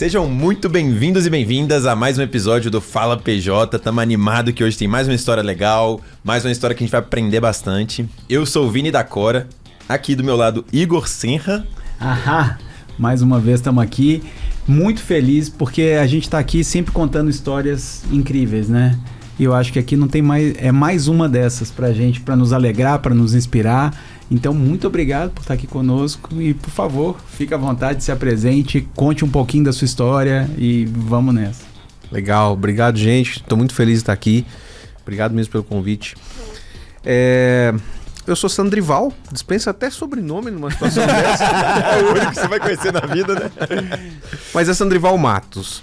Sejam muito bem-vindos e bem-vindas a mais um episódio do Fala PJ. Tamo animado que hoje tem mais uma história legal, mais uma história que a gente vai aprender bastante. Eu sou o Vini da Cora, aqui do meu lado Igor Senra. Ahá, mais uma vez estamos aqui, muito feliz porque a gente está aqui sempre contando histórias incríveis, né? E eu acho que aqui não tem mais, é mais uma dessas pra gente, pra nos alegrar, pra nos inspirar. Então, muito obrigado por estar aqui conosco e, por favor, fique à vontade, se apresente, conte um pouquinho da sua história e vamos nessa. Legal, obrigado, gente. Estou muito feliz de estar aqui. Obrigado mesmo pelo convite. Eu sou Sandrival, dispensa até sobrenome numa situação dessa. É o único que você vai conhecer na vida, né? Mas é Sandrival Matos.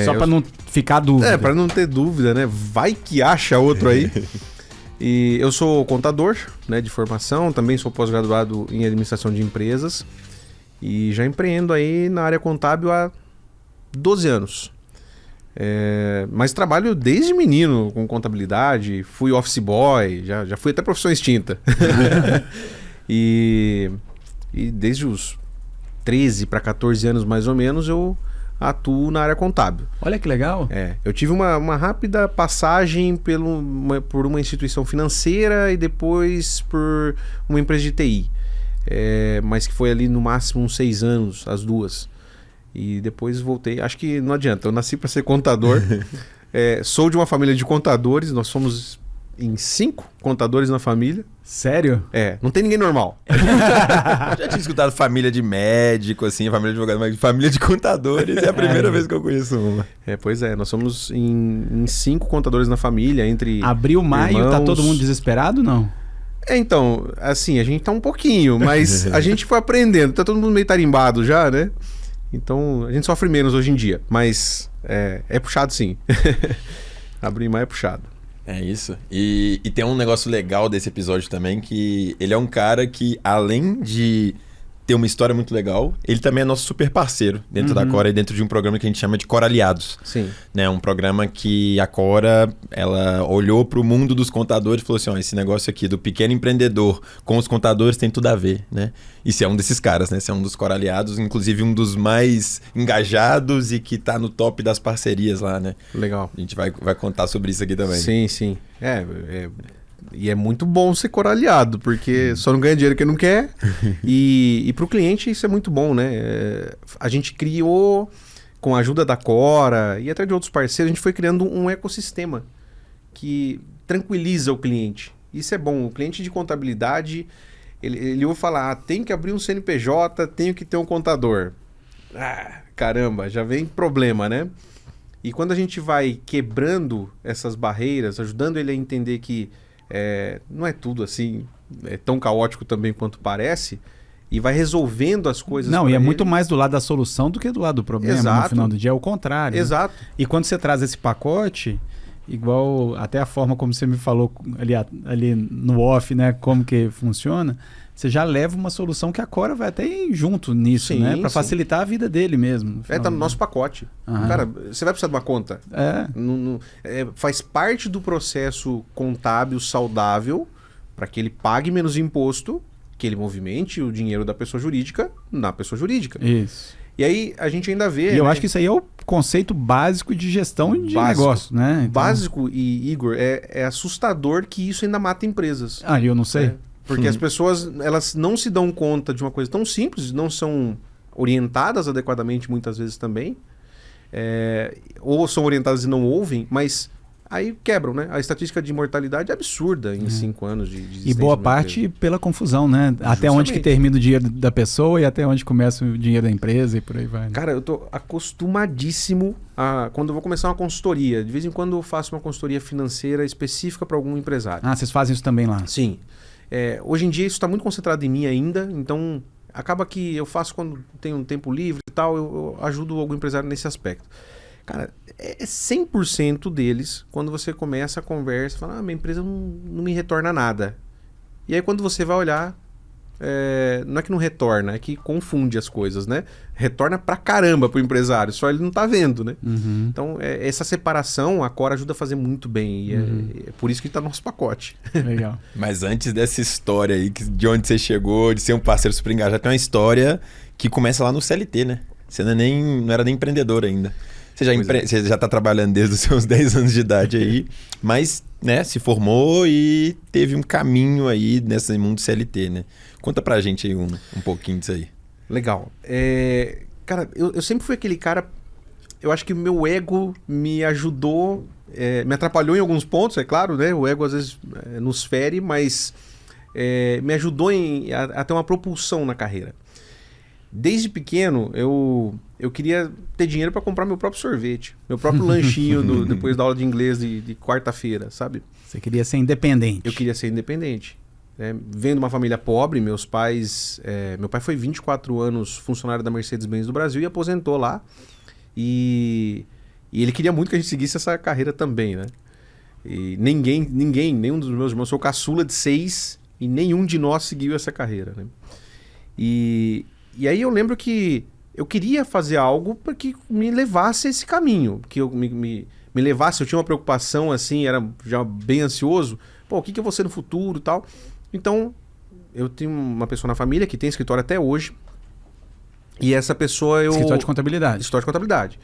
Só para não ficar dúvida. Para não ter dúvida, né? Vai que acha outro aí. E eu sou contador, né, de formação, também sou pós-graduado em administração de empresas e já empreendo aí na área contábil há 12 anos. Mas trabalho desde menino com contabilidade, fui office boy, já fui até profissão extinta. e desde os 13 para 14 anos mais ou menos eu atuo na área contábil. Olha que legal. Eu tive uma rápida passagem por uma instituição financeira e depois por uma empresa de TI. Mas que foi ali no máximo uns 6 anos, as duas. E depois voltei. Acho que não adianta, eu nasci para ser contador. Sou de uma família de contadores, nós somos em 5 contadores na família. Sério? Não tem ninguém normal. Já tinha escutado família de médico, assim, família de advogado, mas família de contadores é a primeira vez que eu conheço uma. Pois é, nós somos em 5 contadores na família, entre Abril, maio, irmãos. Tá todo mundo desesperado, não? Então, assim, a gente tá um pouquinho, mas a gente foi aprendendo, tá todo mundo meio tarimbado já, né? Então, a gente sofre menos hoje em dia, mas é puxado sim. Abril e maio é puxado. É isso. E tem um negócio legal desse episódio também, que ele é um cara que, além de ter uma história muito legal, ele também é nosso super parceiro dentro da Cora e dentro de um programa que a gente chama de Cora Aliados. Sim. Né? Um programa que a Cora, ela olhou para o mundo dos contadores e falou assim, esse negócio aqui do pequeno empreendedor com os contadores tem tudo a ver, né? E você é um desses caras, né? Você é um dos Cora Aliados, inclusive um dos mais engajados e que tá no top das parcerias lá, né? Legal. A gente vai contar sobre isso aqui também. Sim, sim. E é muito bom ser Cora Aliado, porque só não ganha dinheiro quem não quer. E para o cliente isso é muito bom, né? A gente criou, com a ajuda da Cora e até de outros parceiros, a gente foi criando um ecossistema que tranquiliza o cliente. Isso é bom. O cliente de contabilidade, ele ouve falar, tem que abrir um CNPJ, tenho que ter um contador. Caramba, já vem problema, né? E quando a gente vai quebrando essas barreiras, ajudando ele a entender que não é tudo assim, é tão caótico também quanto parece, e vai resolvendo as coisas. Não, e é muito mais do lado da solução do que do lado do problema. Exato. No final do dia é o contrário. Exato. Né? E quando você traz esse pacote, igual até a forma como você me falou ali no off, né, como que funciona, você já leva uma solução que a Cora vai até ir junto nisso, sim, né? Para sim. facilitar a vida dele mesmo. Tá no nosso pacote. Cara, você vai precisar de uma conta. Faz parte do processo contábil saudável para que ele pague menos imposto, que ele movimente o dinheiro da pessoa jurídica na pessoa jurídica. Isso. E aí a gente ainda vê... E eu acho que isso aí é o conceito básico de gestão de negócio, né? Então... Básico, e Igor, é assustador que isso ainda mata empresas. Eu não sei. Porque as pessoas, elas não se dão conta de uma coisa tão simples, não são orientadas adequadamente muitas vezes também, ou são orientadas e não ouvem, mas aí quebram, né? A estatística de mortalidade é absurda em 5 anos de existência. E boa parte pela confusão, né? Justamente. Até onde que termina o dinheiro da pessoa e até onde começa o dinheiro da empresa e por aí vai. Né? Cara, eu tô acostumadíssimo quando eu vou começar uma consultoria. De vez em quando eu faço uma consultoria financeira específica para algum empresário. Vocês fazem isso também lá? Sim. Hoje em dia isso está muito concentrado em mim ainda, então acaba que eu faço quando tenho um tempo livre e tal, eu ajudo algum empresário nesse aspecto. Cara, 100% deles, quando você começa a conversa, fala, minha empresa não me retorna nada. E aí quando você vai olhar, não é que não retorna, é que confunde as coisas, né? Retorna pra caramba pro empresário, só ele não tá vendo, né? Então, essa separação, a Cora ajuda a fazer muito bem. E é por isso que tá no nosso pacote. Legal. Mas antes dessa história aí, de onde você chegou, de ser um parceiro super engajado, tem uma história que começa lá no CLT, né? Você não era nem empreendedor ainda. Você já tá trabalhando desde os seus 10 anos de idade aí, mas, né, se formou e teve um caminho aí nesse mundo CLT, né? Conta pra gente aí um pouquinho disso aí. Legal. Cara, eu sempre fui aquele cara... Eu acho que o meu ego me ajudou, me atrapalhou em alguns pontos, é claro, né? O ego às vezes nos fere, mas me ajudou a ter uma propulsão na carreira. Desde pequeno, eu queria ter dinheiro para comprar meu próprio sorvete, meu próprio lanchinho depois da aula de inglês de quarta-feira, sabe? Você queria ser independente. Eu queria ser independente. Vendo uma família pobre, meus pais... meu pai foi 24 anos funcionário da Mercedes-Benz do Brasil e aposentou lá. E ele queria muito que a gente seguisse essa carreira também, né? E nenhum dos meus irmãos, sou caçula de 6 e nenhum de nós seguiu essa carreira, né? E aí eu lembro que eu queria fazer algo para que me levasse a esse caminho, que eu me levasse, eu tinha uma preocupação assim, era já bem ansioso, pô, o que eu vou ser no futuro e tal. Então, eu tenho uma pessoa na família que tem escritório até hoje, e essa pessoa Escritório de contabilidade. Escritório de contabilidade.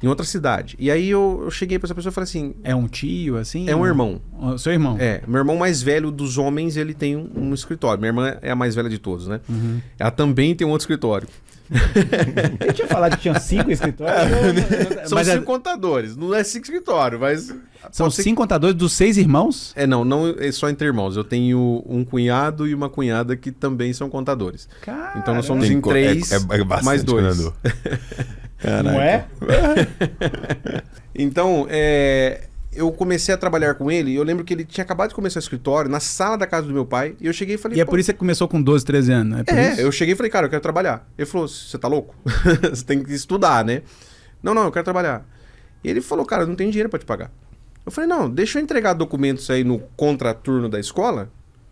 Em outra cidade. E aí eu cheguei pra essa pessoa e falei assim... É um tio, assim? É um irmão. Seu irmão? Meu irmão mais velho dos homens, ele tem um escritório. Minha irmã é a mais velha de todos, né? Uhum. Ela também tem um outro escritório. Eu tinha falado que tinha 5 escritórios. São 5 contadores. Não é 5 escritórios, mas... São 5 contadores dos 6 irmãos? Não é só entre irmãos. Eu tenho um cunhado e uma cunhada que também são contadores. Caramba. Então nós somos em 3, mais 2. Não é? Então, eu comecei a trabalhar com ele e eu lembro que ele tinha acabado de começar o escritório na sala da casa do meu pai e eu cheguei e falei... E é por isso que você começou com 12, 13 anos, né? Eu cheguei e falei, cara, eu quero trabalhar. Ele falou, você tá louco? Você tem que estudar, né? Não, eu quero trabalhar. E ele falou, cara, eu não tenho dinheiro pra te pagar. Eu falei, não, deixa eu entregar documentos aí no contraturno da escola,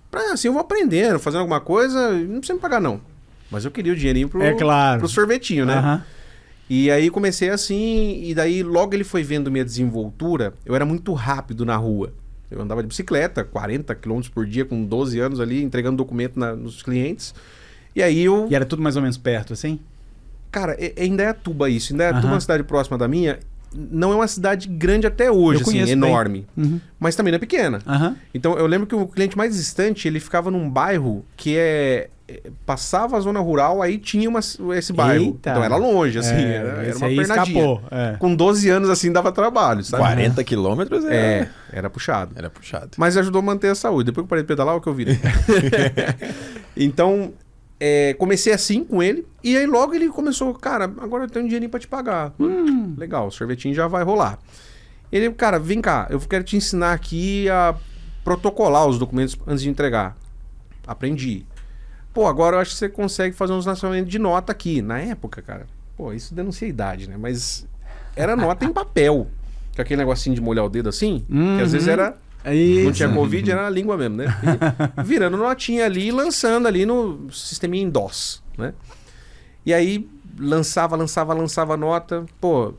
pra assim eu vou aprendendo, fazendo alguma coisa, não precisa me pagar não. Mas eu queria o dinheirinho pro sorvetinho, né? Uhum. E aí comecei assim, e daí logo ele foi vendo minha desenvoltura, eu era muito rápido na rua. Eu andava de bicicleta, 40 km por dia, com 12 anos ali, entregando documento nos clientes. E aí eu... E era tudo mais ou menos perto, assim? Cara, é Indaiatuba isso. Indaiatuba é uma cidade próxima da minha. Não é uma cidade grande até hoje, assim, enorme. Uhum. Mas também não é pequena. Uhum. Então eu lembro que o cliente mais distante, ele ficava num bairro que passava a zona rural, aí tinha esse bairro. Eita. Então era longe, assim, era uma pernadinha. Escapou. Com 12 anos, assim, dava trabalho, sabe? 40 quilômetros era puxado. Era puxado. Mas ajudou a manter a saúde. Depois que eu parei de pedalar, o que eu virei. Então... comecei assim com ele, e aí logo ele começou, cara, agora eu tenho um dinheirinho pra te pagar. Legal, o sorvetinho já vai rolar. Ele, cara, vem cá, eu quero te ensinar aqui a protocolar os documentos antes de entregar. Aprendi. Pô, agora eu acho que você consegue fazer uns lançamentos de nota aqui. Na época, cara, pô, isso denuncia a idade, né? Mas era nota em papel. Com aquele negocinho de molhar o dedo assim, que às vezes era... Não tinha Covid, era a língua mesmo, né? E virando notinha ali, lançando ali no sisteminha em DOS, né? E aí, lançava nota. Pô,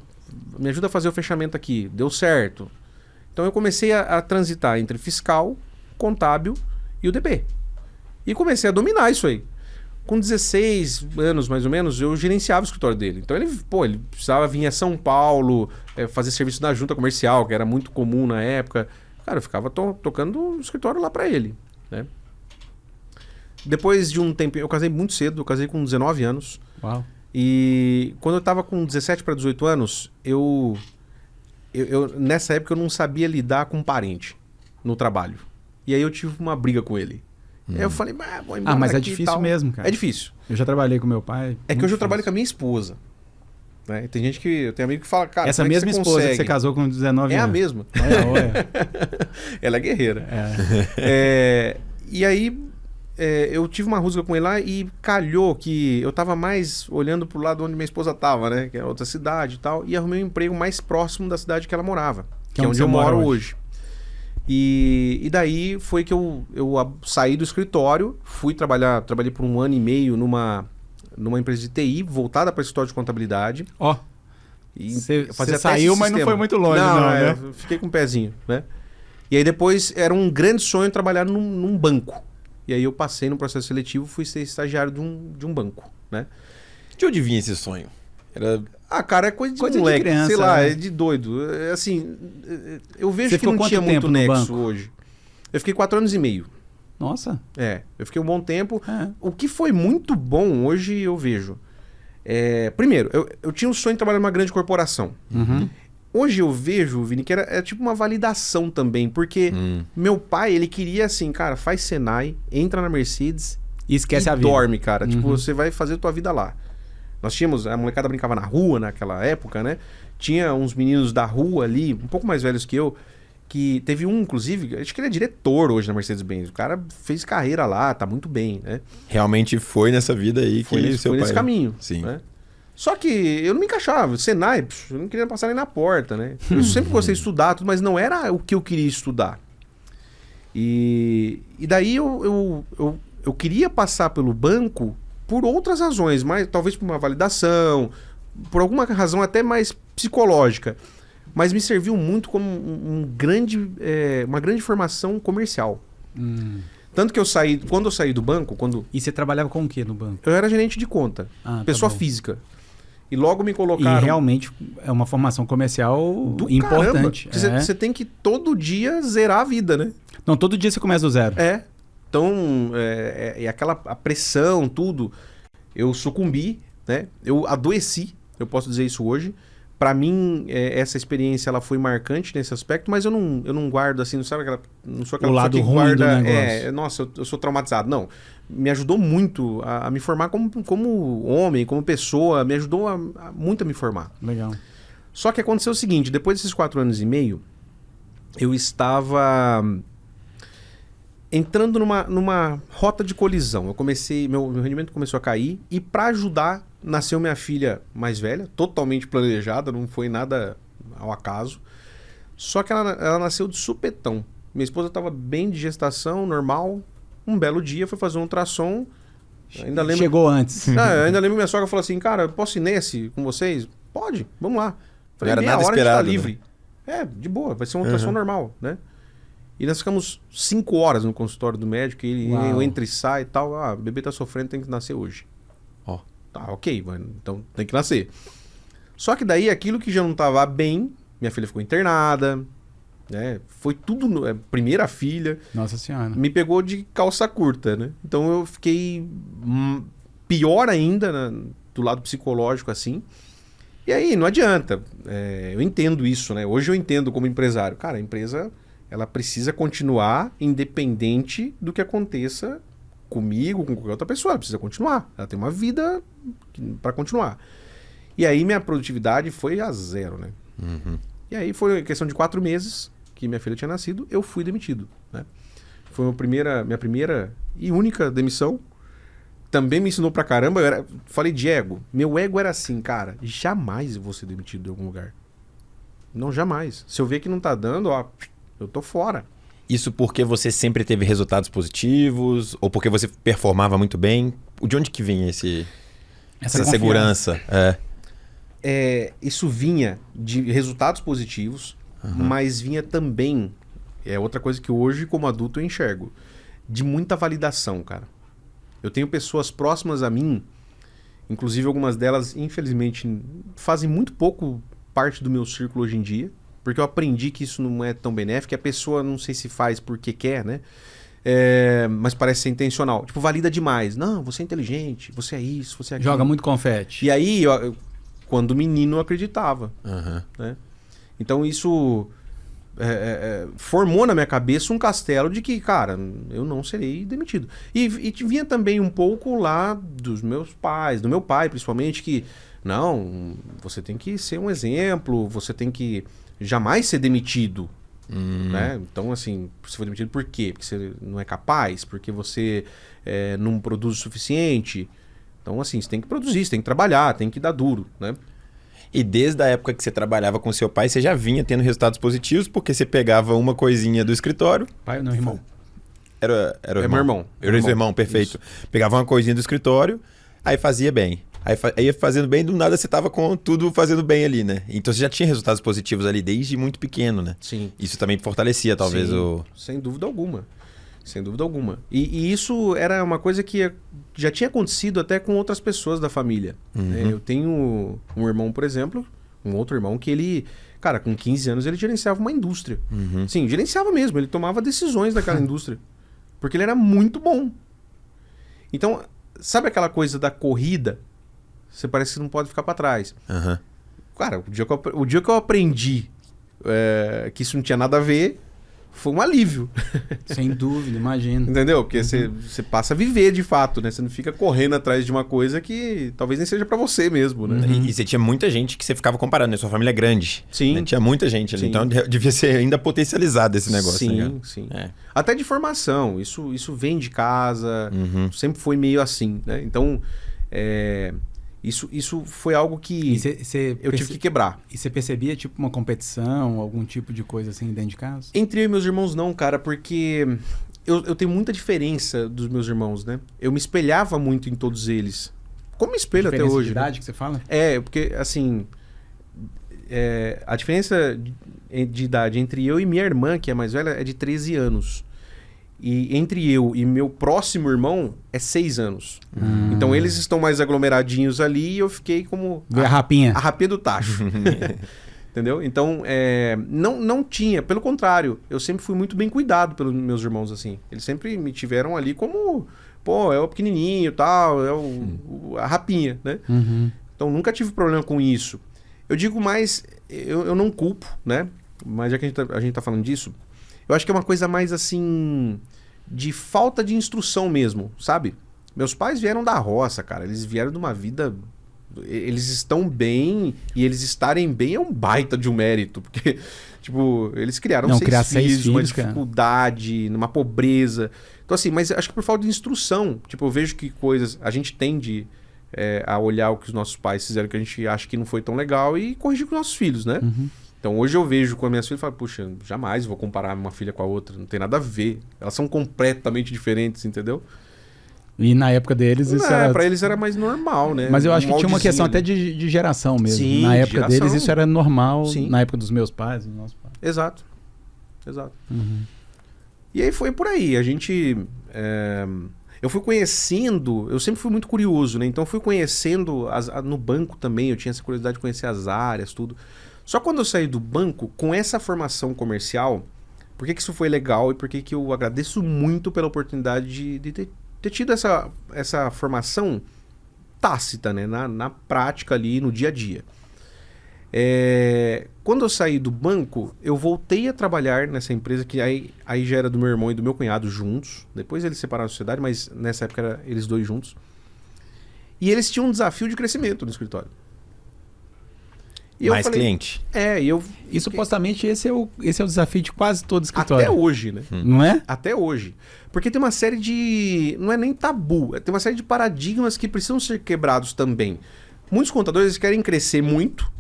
me ajuda a fazer o fechamento aqui. Deu certo. Então eu comecei a transitar entre fiscal, contábil e o DP. E comecei a dominar isso aí. Com 16 anos, mais ou menos, eu gerenciava o escritório dele. Então ele precisava vir a São Paulo, fazer serviço na junta comercial, que era muito comum na época. Cara, eu ficava tocando o escritório lá pra ele, né? Depois de um tempo, eu casei muito cedo, eu casei com 19 anos. Uau. E quando eu tava com 17 para 18 anos, eu nessa época eu não sabia lidar com um parente no trabalho. E aí eu tive uma briga com ele. Aí eu falei, vou embora mas é daqui e difícil tal. mesmo, cara. É difícil. Eu já trabalhei com meu pai. É que hoje eu trabalho com a minha esposa. Né? Tem gente que... Eu tenho amigo que fala, cara, essa mesma esposa consegue? Que você casou com 19 anos. É a mesma. Olha. Ela é guerreira. E aí, eu tive uma rusga com ele lá e calhou que eu tava mais olhando pro lado onde minha esposa tava, né? Que era outra cidade e tal. E arrumei um emprego mais próximo da cidade que ela morava. Que é onde eu moro hoje. E daí foi que eu saí do escritório, trabalhei por 1 ano e meio numa empresa de TI, voltada para escritório de contabilidade. Ó, você saiu, mas não foi muito longe, não, né? Fiquei com um pezinho, né? E aí depois era um grande sonho trabalhar num banco. E aí eu passei no processo seletivo, fui ser estagiário de um banco, né? De onde vinha esse sonho? Cara, é coisa de Coisa de moleque, criança, sei lá, né? é de doido. É assim, eu vejo Você que não ficou tinha quanto tempo muito no nexo banco? hoje. Eu fiquei 4 anos e meio. Nossa. Eu fiquei um bom tempo. É. O que foi muito bom hoje eu vejo. Primeiro, eu tinha um sonho de trabalhar numa grande corporação. Uhum. Hoje eu vejo, Vini, que é tipo uma validação também, porque meu pai, ele queria assim, cara, faz Senai, entra na Mercedes E esquece e a vida. dorme, cara. Tipo, você vai fazer tua vida lá. Nós tínhamos, a molecada brincava na rua naquela época, né? Tinha uns meninos da rua ali, um pouco mais velhos que eu, que teve um, inclusive, acho que ele é diretor hoje na Mercedes-Benz. O cara fez carreira lá, tá muito bem, né? Realmente foi nessa vida aí Foi que nesse, seu foi pai... nesse caminho. Sim. Né? Só que eu não me encaixava. Senai, eu não queria passar nem na porta, né? Eu sempre gostei de estudar, tudo, mas não era o que eu queria estudar. E daí eu queria passar pelo banco por outras razões, mas talvez por uma validação, por alguma razão até mais psicológica. Mas me serviu muito como uma grande formação comercial. Tanto que quando eu saí do banco, E você trabalhava com o que no banco? eu era gerente de conta, Ah, tá pessoa bom. física. E logo me colocaram... E realmente é uma formação comercial do importante. caramba. Você tem que todo dia zerar a vida, né? Não, todo dia você começa do zero. Então, aquela a pressão, tudo. Eu sucumbi, né? Eu adoeci, eu posso dizer isso hoje. Pra mim, essa experiência ela foi marcante nesse aspecto, mas eu não guardo assim, não sabe não sou aquela O pessoa lado que ruim guarda, do negócio. nossa, eu sou traumatizado. Não, me ajudou muito a me formar como homem, como pessoa, me ajudou muito a me formar. Legal. Só que aconteceu o seguinte, depois desses 4 anos e meio, eu estava entrando numa rota de colisão. Eu comecei, meu rendimento começou a cair e para ajudar, nasceu minha filha mais velha, totalmente planejada, não foi nada ao acaso. Só que ela nasceu de supetão. Minha esposa estava bem de gestação, normal. Um belo dia foi fazer um ultrassom. Ainda lembro, Chegou antes. ainda lembro minha sogra falou assim, cara, posso ir nesse com vocês? Pode, vamos lá. Falei, Não era meia nada hora a gente esperado, tá livre. De boa, vai ser um ultrassom normal, né? E nós ficamos 5 horas no consultório do médico, e eu entra e sai e tal. O bebê tá sofrendo, tem que nascer hoje. Ó. Tá, ok, mano, então tem que nascer. Só que daí aquilo que já não tava bem, minha filha ficou internada, né? Foi tudo, primeira filha, Nossa Senhora. me pegou de calça curta, né? Então eu fiquei pior ainda do lado psicológico, assim. E aí, não adianta. Eu entendo isso, né? Hoje eu entendo como empresário. Cara, a empresa, ela precisa continuar independente do que aconteça comigo, com qualquer outra pessoa. Ela precisa continuar. Ela tem uma vida para continuar. E aí minha produtividade foi a zero, né? E aí foi questão de 4 meses que minha filha tinha nascido, eu fui demitido, né? Foi minha primeira e única demissão. Também me ensinou pra caramba. Falei de ego. Meu ego era assim, cara, jamais eu vou ser demitido de algum lugar. Não, jamais. Se eu ver que não tá dando, eu tô fora. Isso porque você sempre teve resultados positivos? Ou porque você performava muito bem? De onde que vinha essa segurança? Isso vinha de resultados positivos, mas vinha também, outra coisa que hoje como adulto eu enxergo, de muita validação, cara. Eu tenho pessoas próximas a mim, inclusive algumas delas, infelizmente, fazem muito pouco parte do meu círculo hoje em dia, porque eu aprendi que isso não é tão benéfico, a pessoa não sei se faz porque quer, né? Mas parece ser intencional. Tipo, valida demais. Não, você é inteligente, você é isso, você é aquilo. Joga muito confete. E aí, quando menino, eu acreditava. Né? Então isso formou na minha cabeça um castelo de que, cara, eu não serei demitido. E vinha também um pouco lá dos meus pais, do meu pai principalmente, que não, você tem que ser um exemplo, você tem que jamais ser demitido. Né? Então, assim, você foi demitido por quê? Porque você não é capaz? Porque você não produz o suficiente? Então, assim, você tem que produzir, você tem que trabalhar, tem que dar duro, né? E desde a época que você trabalhava com seu pai, você já vinha tendo resultados positivos, porque você pegava uma coisinha do escritório... Pai ou não, irmão? Era o irmão. Meu irmão. Era o irmão, perfeito. Isso. Pegava uma coisinha do escritório, aí fazia bem. Aí ia fazendo bem, do nada você tava com tudo fazendo bem ali, né? Então você já tinha resultados positivos ali desde muito pequeno, né? Sim. Isso também fortalecia, talvez, Sim, sem dúvida alguma. sem dúvida alguma. E isso era uma coisa que já tinha acontecido até com outras pessoas da família. Né? Eu tenho um irmão, por exemplo, um outro irmão que ele, cara, com 15 anos ele gerenciava uma indústria. Sim, gerenciava mesmo, ele tomava decisões daquela indústria. Porque ele era muito bom. Então, sabe aquela coisa da corrida? Você parece que não pode ficar para trás. Cara, o dia que eu aprendi que isso não tinha nada a ver, foi um alívio. Sem dúvida, imagino. Entendeu? Porque você passa a viver de fato, né? Você não fica correndo atrás de uma coisa que talvez nem seja pra você mesmo, né? E você tinha muita gente que você ficava comparando, né? Sua família é grande. Sim. Né? Tinha muita gente ali. Sim. Então devia ser ainda potencializado esse negócio. Sim, né, sim. É. Até de formação. Isso vem de casa. Sempre foi meio assim, né? Então, isso foi algo que eu tive que quebrar. E você percebia, tipo, uma competição, algum tipo de coisa assim dentro de casa? Entre eu e meus irmãos não, cara, porque eu tenho muita diferença dos meus irmãos, né? Eu me espelhava muito em todos eles. Como me espelho até hoje. De idade, né? que você fala? Porque, assim, a diferença de idade entre eu e minha irmã, que é mais velha, é de 13 anos. E entre eu e meu próximo irmão é 6 anos. Então eles estão mais aglomeradinhos ali e eu fiquei como... A rapinha. A rapinha do tacho. Entendeu? Então, não tinha. Pelo contrário, eu sempre fui muito bem cuidado pelos meus irmãos, assim. Eles sempre me tiveram ali como... Pô, é o pequenininho e tal, a rapinha, né? Então nunca tive problema com isso. Eu digo mais... Eu não culpo, né? Mas já que a gente tá falando disso... Eu acho que é uma coisa mais assim, de falta de instrução mesmo, sabe? Meus pais vieram da roça, cara. Eles vieram de uma vida... Eles estão bem e eles estarem bem é um baita de um mérito. Porque, tipo, eles criaram seis filhos, uma dificuldade, numa pobreza. Então assim, mas acho que por falta de instrução. Tipo, eu vejo que coisas... A gente tende a olhar o que os nossos pais fizeram que a gente acha que não foi tão legal e corrigir com os nossos filhos, né? Então hoje eu vejo com as minhas filhas e falo, puxa, jamais vou comparar uma filha com a outra, não tem nada a ver. Elas são completamente diferentes, entendeu? E na época deles isso era... Pra eles era mais normal, né? Mas eu acho que tinha uma questão até de geração mesmo. Sim, na época geração. deles isso era normal, Sim. na época dos meus pais, dos nossos pais. Exato. E aí foi por aí, a gente... Eu fui conhecendo, eu sempre fui muito curioso, né? Então eu fui conhecendo, no banco também, eu tinha essa curiosidade de conhecer as áreas, tudo... Só quando eu saí do banco, com essa formação comercial, por que isso foi legal e por que eu agradeço muito pela oportunidade de ter tido essa formação tácita, né? Na prática ali, no dia a dia. Quando eu saí do banco, eu voltei a trabalhar nessa empresa que aí já era do meu irmão e do meu cunhado juntos. Depois eles separaram a sociedade, mas nessa época era eles dois juntos. E eles tinham um desafio de crescimento no escritório. E mais cliente. E supostamente esse é o desafio de quase todo escritório. Até hoje, né? Não é? Até hoje. Porque tem uma série de... Não é nem tabu. Tem uma série de paradigmas que precisam ser quebrados também. Muitos contadores querem crescer muito,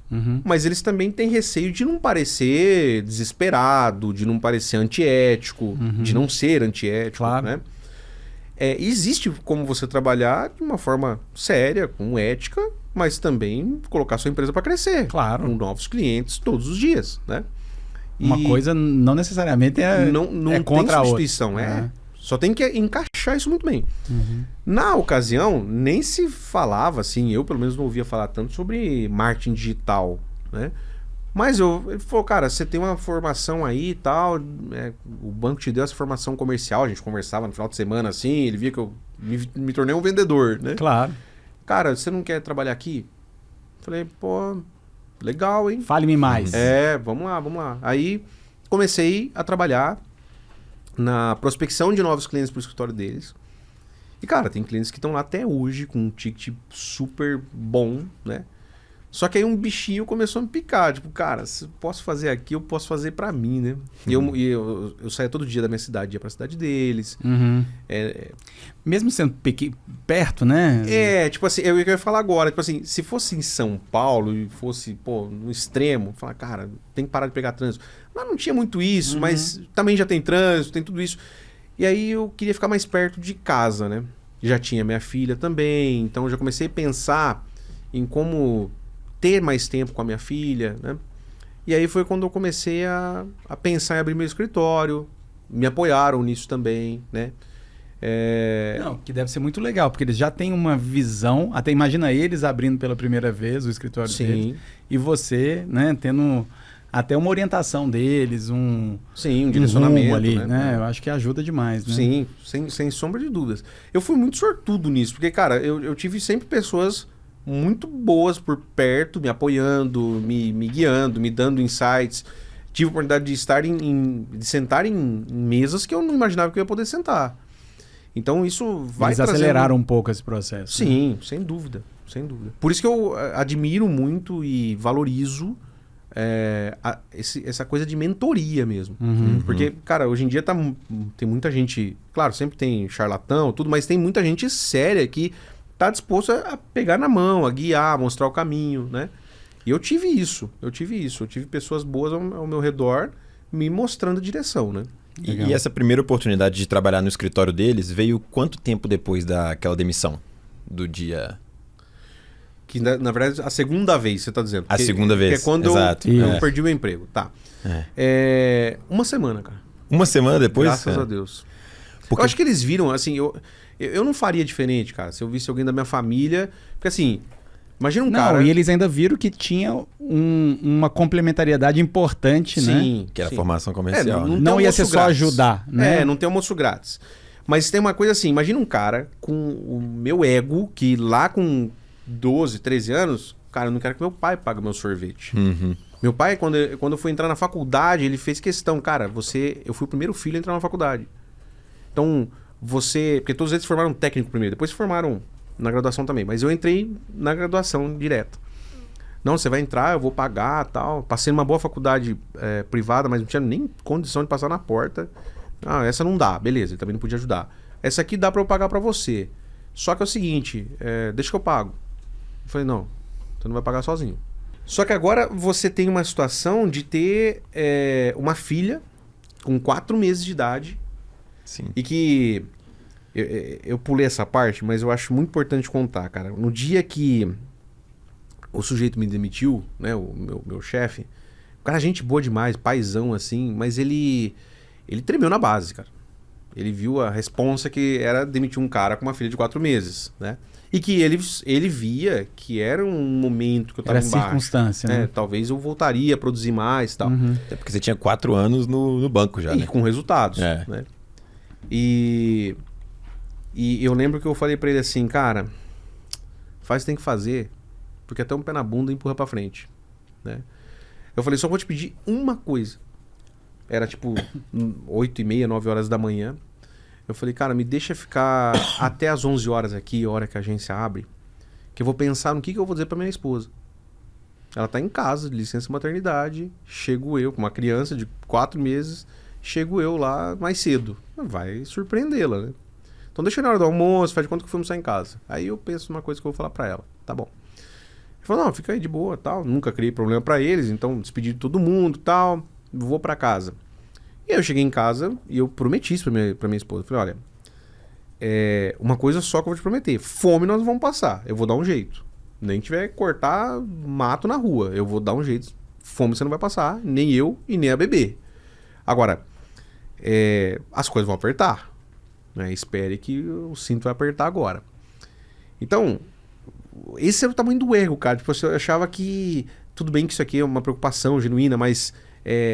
mas eles também têm receio de não parecer desesperado, de não parecer antiético, de não ser antiético, claro. Né? Existe como você trabalhar de uma forma séria, com ética, mas também colocar sua empresa para crescer. Claro. Com novos clientes todos os dias, né? Uma coisa não necessariamente não contra tem a substituição, outra. Só tem que encaixar isso muito bem. Na ocasião, nem se falava assim, eu pelo menos não ouvia falar tanto sobre marketing digital, né? Mas ele falou, cara, você tem uma formação aí e tal, o banco te deu essa formação comercial, a gente conversava no final de semana assim, ele via que eu me tornei um vendedor, né? Claro. Cara, você não quer trabalhar aqui? Falei, pô, legal, hein? Fale-me mais. Vamos lá. Aí comecei a trabalhar na prospecção de novos clientes para o escritório deles. E, cara, tem clientes que estão lá até hoje com um ticket super bom, né? Só que aí um bichinho começou a me picar. Tipo, cara, se eu posso fazer aqui, eu posso fazer pra mim, né? E eu saía todo dia da minha cidade, ia pra cidade deles. Mesmo sendo perto, né? Tipo assim, eu ia falar agora. Tipo assim, se fosse em São Paulo e fosse, pô, no extremo, falar, cara, tem que parar de pegar trânsito. Mas não tinha muito isso, mas também já tem trânsito, tem tudo isso. E aí eu queria ficar mais perto de casa, né? Já tinha minha filha também, então eu já comecei a pensar em como ter mais tempo com a minha filha, né? E aí foi quando eu comecei a pensar em abrir meu escritório, me apoiaram nisso também, né? Não, que deve ser muito legal, porque eles já têm uma visão, até imagina eles abrindo pela primeira vez o escritório deles, e você, né, tendo até uma orientação deles, um direcionamento rumo ali, né? Eu acho que ajuda demais, né? Sim, sem sombra de dúvidas. Eu fui muito sortudo nisso, porque, cara, eu tive sempre pessoas muito boas por perto, me apoiando, me guiando, me dando insights. Tive a oportunidade de de sentar em mesas que eu não imaginava que eu ia poder sentar. Então isso vai Eles aceleraram um pouco esse processo. Sim, né? sem dúvida, sem dúvida. Por isso que eu admiro muito e valorizo essa coisa de mentoria mesmo. Porque, cara, hoje em dia tem muita gente... Claro, sempre tem charlatão, tudo, mas tem muita gente séria que tá disposto a pegar na mão, a guiar, a mostrar o caminho, né? E eu tive isso. Eu tive pessoas boas ao meu redor me mostrando a direção, né? E essa primeira oportunidade de trabalhar no escritório deles veio quanto tempo depois daquela demissão? Do dia... Que, na verdade, a segunda vez, você tá dizendo. A segunda vez, que é quando exato. eu perdi o emprego. Tá. Uma semana, cara. Uma semana depois? Graças a Deus. Porque... Eu acho que eles viram, assim, eu não faria diferente, cara, se eu visse alguém da minha família. Porque, assim, imagina um cara... E eles ainda viram que tinha uma complementariedade importante, né? Sim. Que era a formação comercial. Não ia ser só ajudar, né? Não tem almoço grátis. Mas tem uma coisa assim, imagina um cara com o meu ego, que lá com 12, 13 anos, cara, eu não quero que meu pai pague meu sorvete. Meu pai, quando eu fui entrar na faculdade, ele fez questão, cara, eu fui o primeiro filho a entrar na faculdade. Então, porque todos eles formaram técnico primeiro, depois se formaram na graduação também, mas eu entrei na graduação direto. Não, você vai entrar, eu vou pagar, tal. Passei numa boa faculdade privada, mas não tinha nem condição de passar na porta. Ah, essa não dá, beleza, ele também não podia ajudar. Essa aqui dá pra eu pagar pra você. Só que é o seguinte, deixa que eu pago. Eu falei, não, você não vai pagar sozinho. Só que agora você tem uma situação de ter uma filha com 4 meses de idade. Sim. E que... Eu pulei essa parte, mas eu acho muito importante contar, cara. No dia que o sujeito me demitiu, né, o meu chefe, o cara, gente boa demais, paizão assim, mas ele tremeu na base, cara. Ele viu a responsa que era demitir um cara com uma filha de 4 meses, né? E que ele via que era um momento que eu tava embaixo. Era circunstância, né? Talvez eu voltaria a produzir mais e tal. Até porque você tinha 4 anos no banco já, e né? com resultados, né? E eu lembro que eu falei pra ele assim, cara, faz o que tem que fazer, porque até um pé na bunda empurra pra frente, né? Eu falei, só vou te pedir uma coisa. Era tipo 8h30, 9 horas da manhã. Eu falei, cara, me deixa ficar até as 11 horas aqui, a hora que a agência abre, que eu vou pensar no que eu vou dizer pra minha esposa. Ela tá em casa, de licença maternidade, chego eu, com uma criança de 4 meses, chego eu lá mais cedo. Vai surpreendê-la, né? Então deixa na hora do almoço, faz de conta que fomos sair em casa. Aí eu penso numa coisa que eu vou falar pra ela. Tá bom. Ele falou, não, fica aí de boa, tal. Nunca criei problema pra eles, então despedi de todo mundo, tal. Vou pra casa. E aí eu cheguei em casa e eu prometi isso pra minha esposa. Falei, olha, uma coisa só que eu vou te prometer. Fome nós vamos passar. Eu vou dar um jeito. Nem tiver que cortar mato na rua. Eu vou dar um jeito. Fome você não vai passar. Nem eu e nem a bebê. Agora, as coisas vão apertar. Né? Espere que o cinto vai apertar agora. Então, esse era o tamanho do erro, cara. Tipo, eu achava que tudo bem que isso aqui é uma preocupação genuína, mas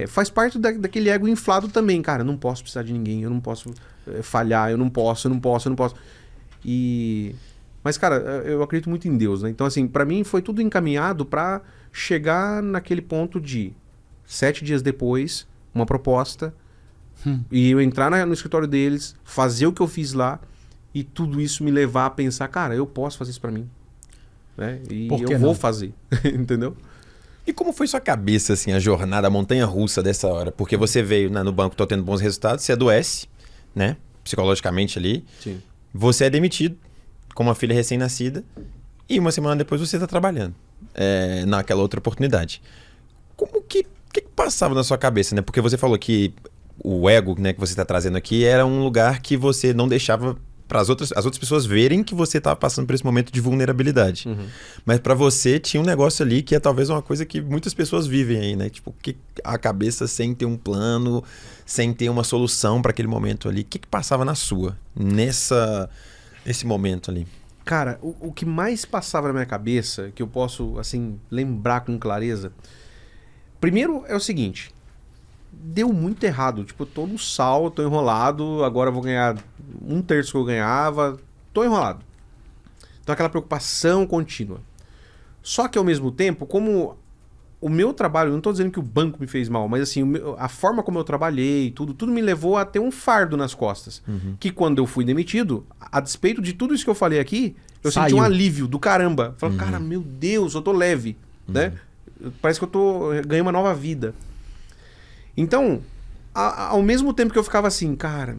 faz parte daquele ego inflado também, cara. Eu não posso precisar de ninguém, eu não posso falhar, eu não posso. Mas, cara, eu acredito muito em Deus, né? Então, assim, pra mim foi tudo encaminhado pra chegar naquele ponto de 7 dias depois, uma proposta, e eu entrar no escritório deles, fazer o que eu fiz lá, e tudo isso me levar a pensar, cara, eu posso fazer isso pra mim. Né? E eu vou fazer, entendeu? E como foi sua cabeça, assim, a jornada, a montanha-russa dessa hora? Porque você veio no banco, tô tendo bons resultados, você adoece, né? Psicologicamente ali. Sim. Você é demitido com uma filha recém-nascida e uma semana depois você tá trabalhando naquela outra oportunidade. Como que passava na sua cabeça, né? Porque você falou que o ego, né, que você tá trazendo aqui era um lugar que você não deixava para as outras pessoas verem que você tava passando por esse momento de vulnerabilidade. Mas para você tinha um negócio ali que é talvez uma coisa que muitas pessoas vivem aí, né? Tipo, que a cabeça sem ter um plano, sem ter uma solução para aquele momento ali. O que passava na sua nesse momento ali? Cara, o que mais passava na minha cabeça, que eu posso, assim, lembrar com clareza... Primeiro é o seguinte, deu muito errado. Tipo, eu tô no sal, tô enrolado, agora eu vou ganhar 1/3 que eu ganhava, tô enrolado. Então aquela preocupação contínua. Só que ao mesmo tempo, como o meu trabalho, não tô dizendo que o banco me fez mal, mas assim, a forma como eu trabalhei, tudo me levou a ter um fardo nas costas. Que quando eu fui demitido, a despeito de tudo isso que eu falei aqui, eu senti um alívio do caramba. Falei, cara, meu Deus, eu tô leve, né? Parece que ganhei uma nova vida. Então, ao mesmo tempo que eu ficava assim, cara,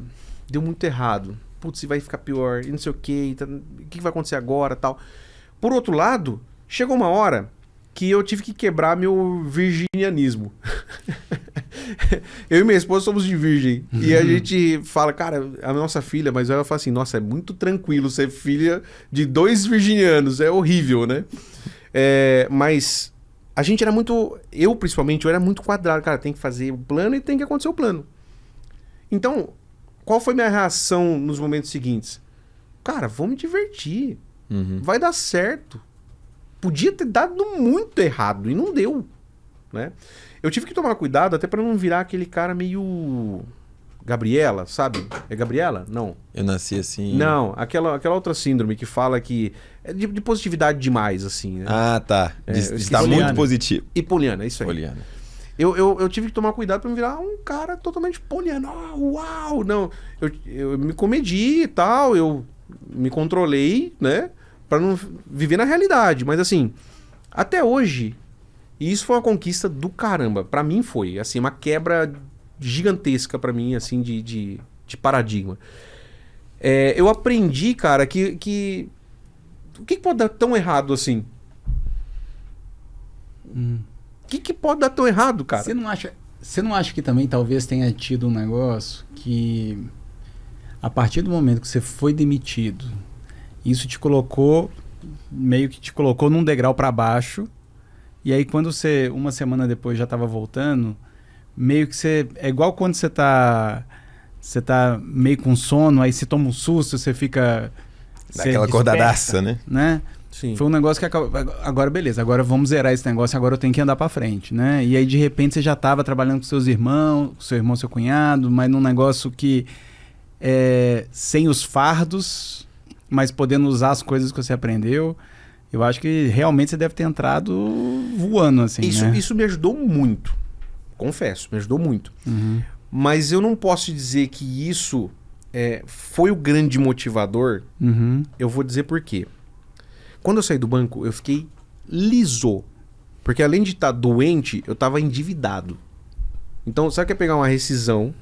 deu muito errado. Putz, vai ficar pior, e não sei o quê, o que vai acontecer agora, tal. Por outro lado, chegou uma hora que eu tive que quebrar meu virginianismo. Eu e minha esposa somos de virgem. E a gente fala, cara, a nossa filha, mas ela fala assim, nossa, é muito tranquilo ser filha de 2 virginianos, é horrível, né? Mas... A gente era muito... Eu, principalmente, eu era muito quadrado. Cara, tem que fazer o plano e tem que acontecer o plano. Então, qual foi minha reação nos momentos seguintes? Cara, vou me divertir. Vai dar certo. Podia ter dado muito errado e não deu, né? Eu tive que tomar cuidado até para não virar aquele cara meio... Gabriela, sabe? É Gabriela? Não. Eu nasci assim... Não, aquela outra síndrome que fala que... É de positividade demais, assim, né? Ah, tá. De estar muito positivo. E poliana, isso aí. Poliana. Eu tive que tomar cuidado pra não virar um cara totalmente poliano. Uau! Não, eu me comedi e tal, eu me controlei, né? Pra não viver na realidade. Mas assim, até hoje, e isso foi uma conquista do caramba. Pra mim foi, assim, uma quebra gigantesca pra mim, assim, de paradigma. Eu aprendi, cara, que o que pode dar tão errado assim? O que pode dar tão errado, cara? Você não acha que também talvez tenha tido um negócio que a partir do momento que você foi demitido, isso te colocou, meio que te colocou num degrau para baixo, e aí quando você, uma semana depois já estava voltando, meio que você... É igual quando você tá meio com sono, aí você toma um susto, você fica... Dá aquela acordadaça, né? Sim. Foi um negócio que acabou... Agora, beleza, agora vamos zerar esse negócio, agora eu tenho que andar pra frente, né? E aí, de repente, você já tava trabalhando com seus irmãos, seu irmão, seu cunhado, mas num negócio que... sem os fardos, mas podendo usar as coisas que você aprendeu. Eu acho que realmente você deve ter entrado voando, assim, né? Isso me ajudou muito. Confesso, me ajudou muito. Mas eu não posso dizer que isso foi o grande motivador. Eu vou dizer por quê. Quando eu saí do banco, eu fiquei liso. Porque além de estar doente, eu estava endividado. Então, sabe o que é pegar uma rescisão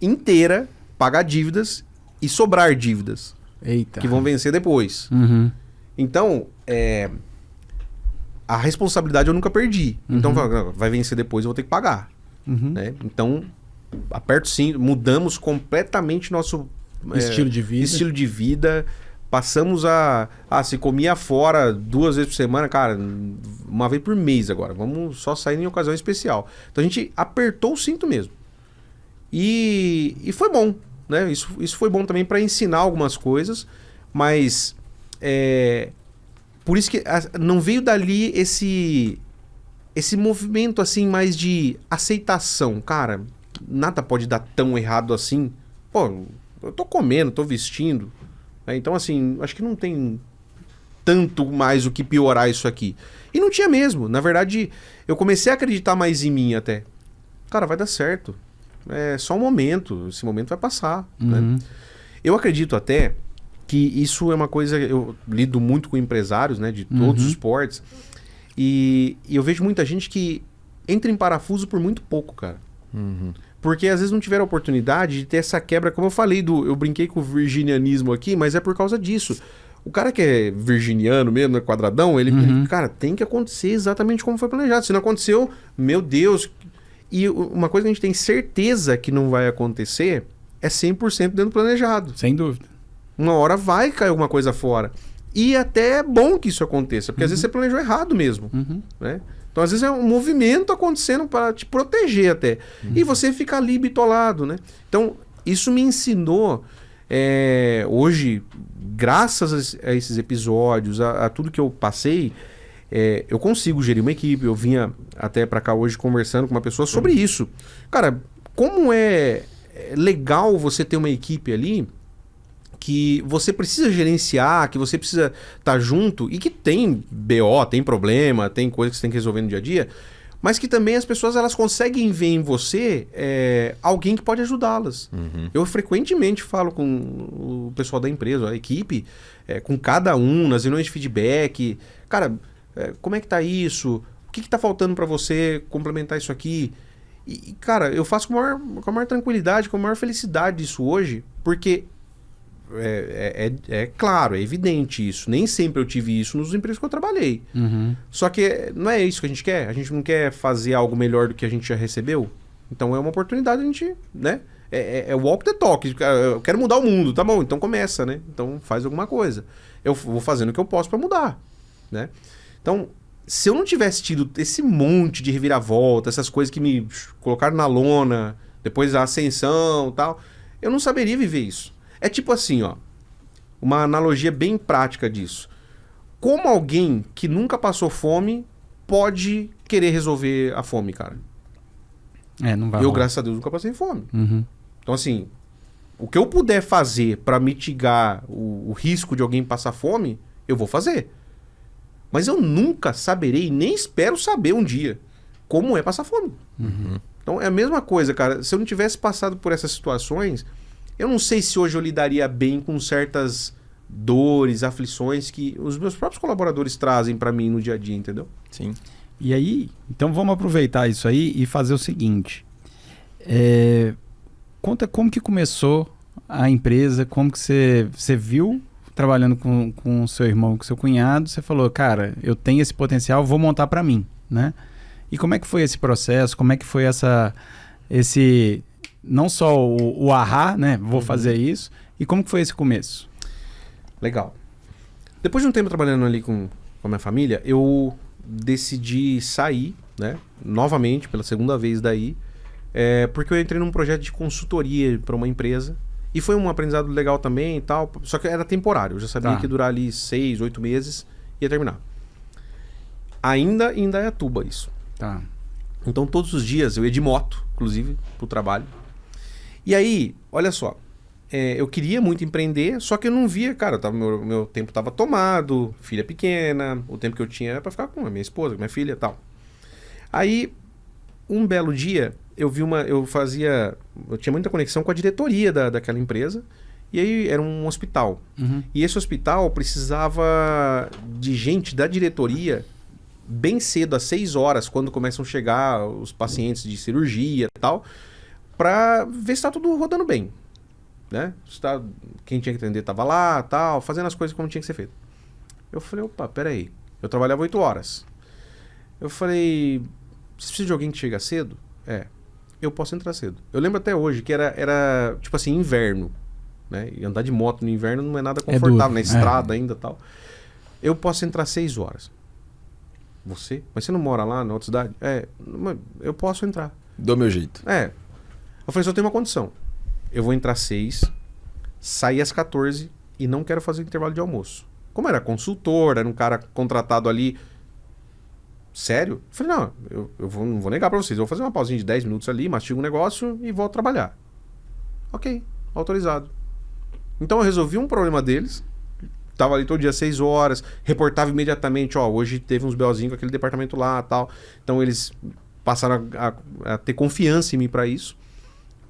inteira, pagar dívidas e sobrar dívidas. Eita. Que vão vencer depois. Então, a responsabilidade eu nunca perdi. Então, vai vencer depois, eu vou ter que pagar. Né? Então, aperto sim, mudamos completamente nosso estilo de vida. Passamos se comia fora 2 vezes por semana, cara, 1 vez por mês agora. Vamos só sair em ocasião especial. Então a gente apertou o cinto mesmo. E foi bom, né? Isso foi bom também para ensinar algumas coisas, mas por isso que não veio dali esse movimento assim mais de aceitação. Cara, nada pode dar tão errado assim. Pô, eu tô comendo, tô vestindo. Então, assim, acho que não tem tanto mais o que piorar isso aqui. E não tinha mesmo. Na verdade, eu comecei a acreditar mais em mim até. Cara, vai dar certo. É só um momento. Esse momento vai passar. Né? Eu acredito até que isso é uma coisa... Eu lido muito com empresários, né? De todos os portes. E eu vejo muita gente que entra em parafuso por muito pouco, cara. Porque às vezes não tiveram a oportunidade de ter essa quebra, como eu falei, eu brinquei com o virginianismo aqui, mas é por causa disso. O cara que é virginiano mesmo, quadradão, ele, cara, tem que acontecer exatamente como foi planejado. Se não aconteceu, meu Deus. E uma coisa que a gente tem certeza que não vai acontecer é 100% dentro do planejado. Sem dúvida. Uma hora vai cair alguma coisa fora. E até é bom que isso aconteça, porque às vezes você planejou errado mesmo, né? Então, às vezes, é um movimento acontecendo para te proteger até. E você fica ali bitolado, né? Então, isso me ensinou, hoje, graças a esses episódios, a tudo que eu passei, eu consigo gerir uma equipe. Eu vinha até para cá hoje conversando com uma pessoa sobre isso. Cara, como é legal você ter uma equipe ali que você precisa gerenciar, que você precisa estar junto e que tem BO, tem problema, tem coisa que você tem que resolver no dia a dia, mas que também as pessoas elas conseguem ver em você alguém que pode ajudá-las. Eu frequentemente falo com o pessoal da empresa, a equipe, com cada um, nas reuniões de feedback. Cara, como é que tá isso? O que tá faltando para você complementar isso aqui? E, cara, eu faço com a maior tranquilidade, com a maior felicidade isso hoje, porque claro, é evidente isso. Nem sempre eu tive isso nos empregos que eu trabalhei. Só que não é isso que a gente quer. A gente não quer fazer algo melhor do que a gente já recebeu. Então é uma oportunidade a gente, né? É walk the talk. Eu quero mudar o mundo, tá bom? Então começa, né? Então faz alguma coisa. Eu vou fazendo o que eu posso para mudar, né? Então, se eu não tivesse tido esse monte de reviravolta, essas coisas que me colocaram na lona, depois a ascensão e tal, eu não saberia viver isso. É tipo assim, ó, uma analogia bem prática disso. Como alguém que nunca passou fome pode querer resolver a fome, cara? Não vai Eu, rolar. graças a Deus, nunca passei fome. Então, assim, o que eu puder fazer para mitigar o risco de alguém passar fome, eu vou fazer. Mas eu nunca saberei, nem espero saber um dia, como é passar fome. Então, é a mesma coisa, cara. Se eu não tivesse passado por essas situações, eu não sei se hoje eu lidaria bem com certas dores, aflições que os meus próprios colaboradores trazem para mim no dia a dia, entendeu? Sim. E aí, então vamos aproveitar isso aí e fazer o seguinte. Conta como que começou a empresa, como que você viu trabalhando com o seu irmão, com o seu cunhado, você falou, cara, eu tenho esse potencial, vou montar para mim, né? E como é que foi esse processo? Como é que foi esse não só o ahá, né? Vou fazer isso. E como que foi esse começo? Legal. Depois de um tempo trabalhando ali com a minha família, eu decidi sair, né? Novamente, pela segunda vez daí, porque eu entrei num projeto de consultoria para uma empresa. E foi um aprendizado legal também e tal. Só que era temporário. Eu já sabia que ia durar ali 6, 8 meses e ia terminar. Ainda em Indaiatuba isso. Tá. Então todos os dias eu ia de moto, inclusive, pro trabalho. E aí, olha só, eu queria muito empreender, só que eu não via, cara, meu tempo estava tomado, filha pequena, o tempo que eu tinha era para ficar com a minha esposa, com a minha filha e tal. Aí, um belo dia, eu tinha muita conexão com a diretoria daquela empresa, e aí era um hospital. E esse hospital precisava de gente da diretoria bem cedo, às 6 horas, quando começam a chegar os pacientes de cirurgia e tal, para ver se está tudo rodando bem, né? Quem tinha que atender estava lá, tal, fazendo as coisas como tinha que ser feito. Eu falei, opa, peraí, eu trabalhava 8 horas. Eu falei, você precisa de alguém que chega cedo? Eu posso entrar cedo. Eu lembro até hoje que era tipo assim, inverno, né? E andar de moto no inverno não é nada confortável, duro, na estrada ainda e tal. Eu posso entrar 6 horas. Você? Mas você não mora lá na outra cidade? Eu posso entrar. Do meu jeito. Eu falei, só tem uma condição. Eu vou entrar 6, sair às 14 e não quero fazer intervalo de almoço. Como era consultor, era um cara contratado ali. Sério? Eu falei, não, não vou negar pra vocês. Eu vou fazer uma pausinha de 10 minutos ali, mastigo um negócio e volto trabalhar. Ok, autorizado. Então eu resolvi um problema deles. Tava ali todo dia 6 horas, reportava imediatamente, hoje teve uns BOzinhos com aquele departamento lá e tal. Então eles passaram a ter confiança em mim pra isso.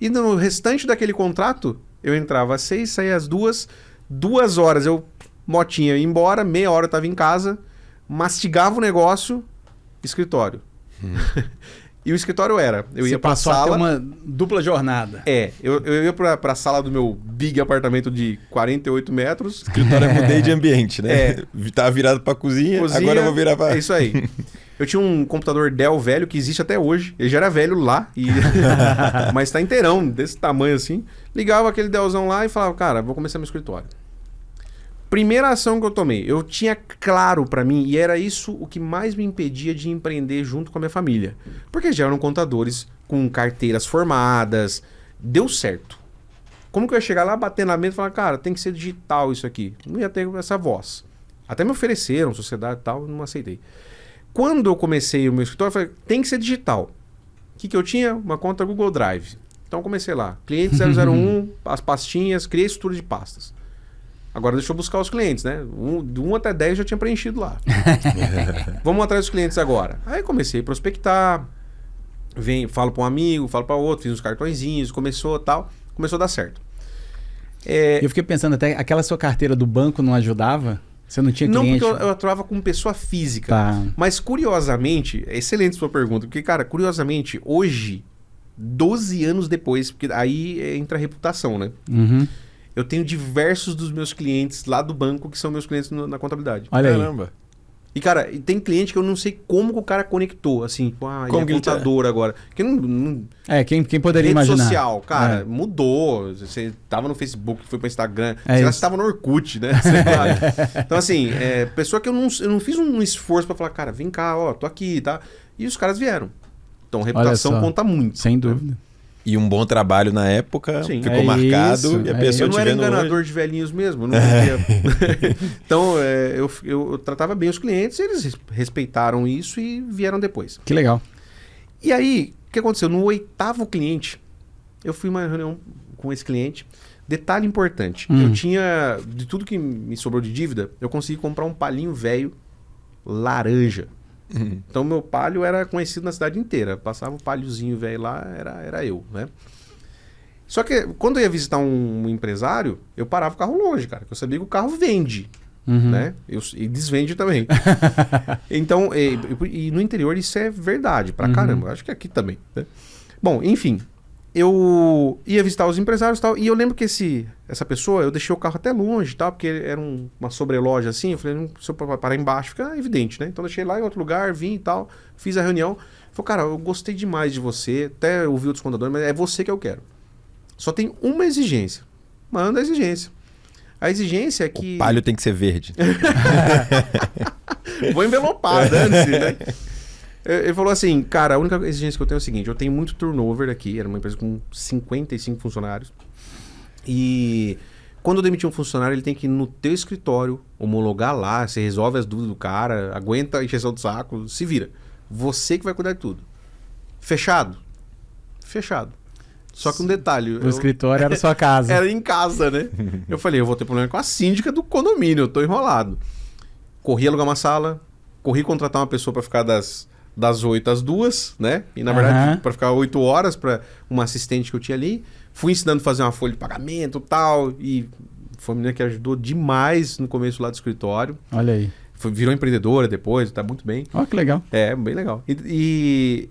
E no restante daquele contrato, eu entrava às 6, saía às 2, 2 horas motinha ia embora, meia hora eu tava em casa, mastigava o negócio, escritório. E o escritório eu ia pra sala... Você passou a ter uma dupla jornada. Eu ia pra sala do meu big apartamento de 48 metros. O escritório eu mudei de ambiente, né? Tava virado pra cozinha, agora eu vou virar pra... É isso aí. Eu tinha um computador Dell velho que existe até hoje. Ele já era velho lá, mas tá inteirão, desse tamanho assim. Ligava aquele Dellzão lá e falava, cara, vou começar meu escritório. Primeira ação que eu tomei, eu tinha claro pra mim, e era isso o que mais me impedia de empreender junto com a minha família. Porque já eram contadores com carteiras formadas, deu certo. Como que eu ia chegar lá, bater na mesa e falar, cara, tem que ser digital isso aqui? Não ia ter essa voz. Até me ofereceram, sociedade e tal, não aceitei. Quando eu comecei o meu escritório, eu falei, tem que ser digital. O que eu tinha? Uma conta Google Drive. Então eu comecei lá, cliente 001, as pastinhas, criei estrutura de pastas. Agora deixa eu buscar os clientes, né? De 1 até 10 eu já tinha preenchido lá. Vamos atrás dos clientes agora. Aí comecei a prospectar, falo para um amigo, falo para outro, fiz uns cartõezinhos, começou a dar certo. Eu fiquei pensando até, aquela sua carteira do banco não ajudava? Você não tinha cliente? Não, porque eu atuava como pessoa física. Tá. Mas curiosamente, é excelente sua pergunta, porque, cara, curiosamente, hoje, 12 anos depois, porque aí entra a reputação, né? Uhum. Eu tenho diversos dos meus clientes lá do banco que são meus clientes na contabilidade. Olha aí. Caramba. E, cara, tem cliente que eu não sei como que o cara conectou, assim, tipo, Como é que ele tá? contador agora. Que não Quem poderia rede imaginar? social, cara, mudou. Você tava no Facebook, foi pro Instagram. É Sei lá, isso. você tava no Orkut, né? Sei lá. Então, assim, pessoa que eu não fiz um esforço pra falar, cara, vem cá, ó, tô aqui, tá? E os caras vieram. Então, reputação só. conta muito. Sem dúvida. E um bom trabalho na época, Sim. ficou É marcado isso, e a é pessoa Eu não te era vendo enganador hoje. de velhinhos mesmo. Eu não queria... Então, eu tratava bem os clientes, eles respeitaram isso e vieram depois. Que legal. E aí, o que aconteceu? No 8º cliente, eu fui uma reunião com esse cliente. Detalhe importante, eu tinha, de tudo que me sobrou de dívida, eu consegui comprar um palinho velho laranja. Então, meu palio era conhecido na cidade inteira. Passava um paliozinho velho lá, era eu, né? Só que quando eu ia visitar um empresário, eu parava o carro longe, cara. Porque eu sabia que o carro vende, né? E desvende também. Então, e no interior isso é verdade pra caramba. Acho que aqui também, né? Bom, enfim. Eu ia visitar os empresários e tal. E eu lembro que essa pessoa, eu deixei o carro até longe, tal, porque era uma sobreloja assim. Eu falei, se eu parar embaixo, fica evidente, né? Então deixei lá em outro lugar, vim e tal, fiz a reunião. Falei, cara, eu gostei demais de você, até ouvi outros contadores, mas é você que eu quero. Só tem uma exigência. Manda a exigência. A exigência é que... O palio tem que ser verde. Vou envelopar, dane-se, né? Ele falou assim, cara, a única exigência que eu tenho é o seguinte, eu tenho muito turnover aqui, era uma empresa com 55 funcionários, e quando eu demitir um funcionário, ele tem que ir no teu escritório, homologar lá, você resolve as dúvidas do cara, aguenta a encheção do saco, se vira. Você que vai cuidar de tudo. Fechado? Fechado. Só que um detalhe... O escritório era sua casa. Era em casa, né? Eu falei, eu vou ter problema com a síndica do condomínio, eu tô enrolado. Corri alugar uma sala, corri contratar uma pessoa para ficar das 8 às 2, né? E na verdade, para ficar 8 horas para uma assistente que eu tinha ali. Fui ensinando a fazer uma folha de pagamento e tal. E foi uma menina que ajudou demais no começo lá do escritório. Olha aí. Virou empreendedora depois, tá muito bem. Ó, que legal. É, bem legal. E,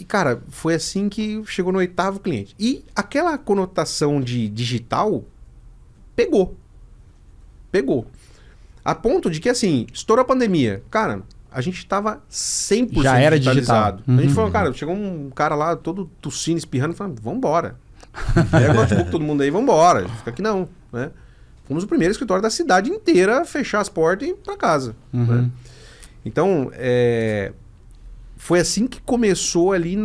cara, foi assim que chegou no 8º cliente. E aquela conotação de digital pegou. A ponto de que, assim, estourou a pandemia. Cara, a gente tava 100% já era digitalizado. digital. A gente falou, cara, chegou um cara lá todo tossindo, espirrando, falando, vambora. Pega o notebook, todo mundo aí, vambora. Fica aqui não, né? Fomos o primeiro escritório da cidade inteira a fechar as portas e ir pra casa. Né? Então, foi assim que começou ali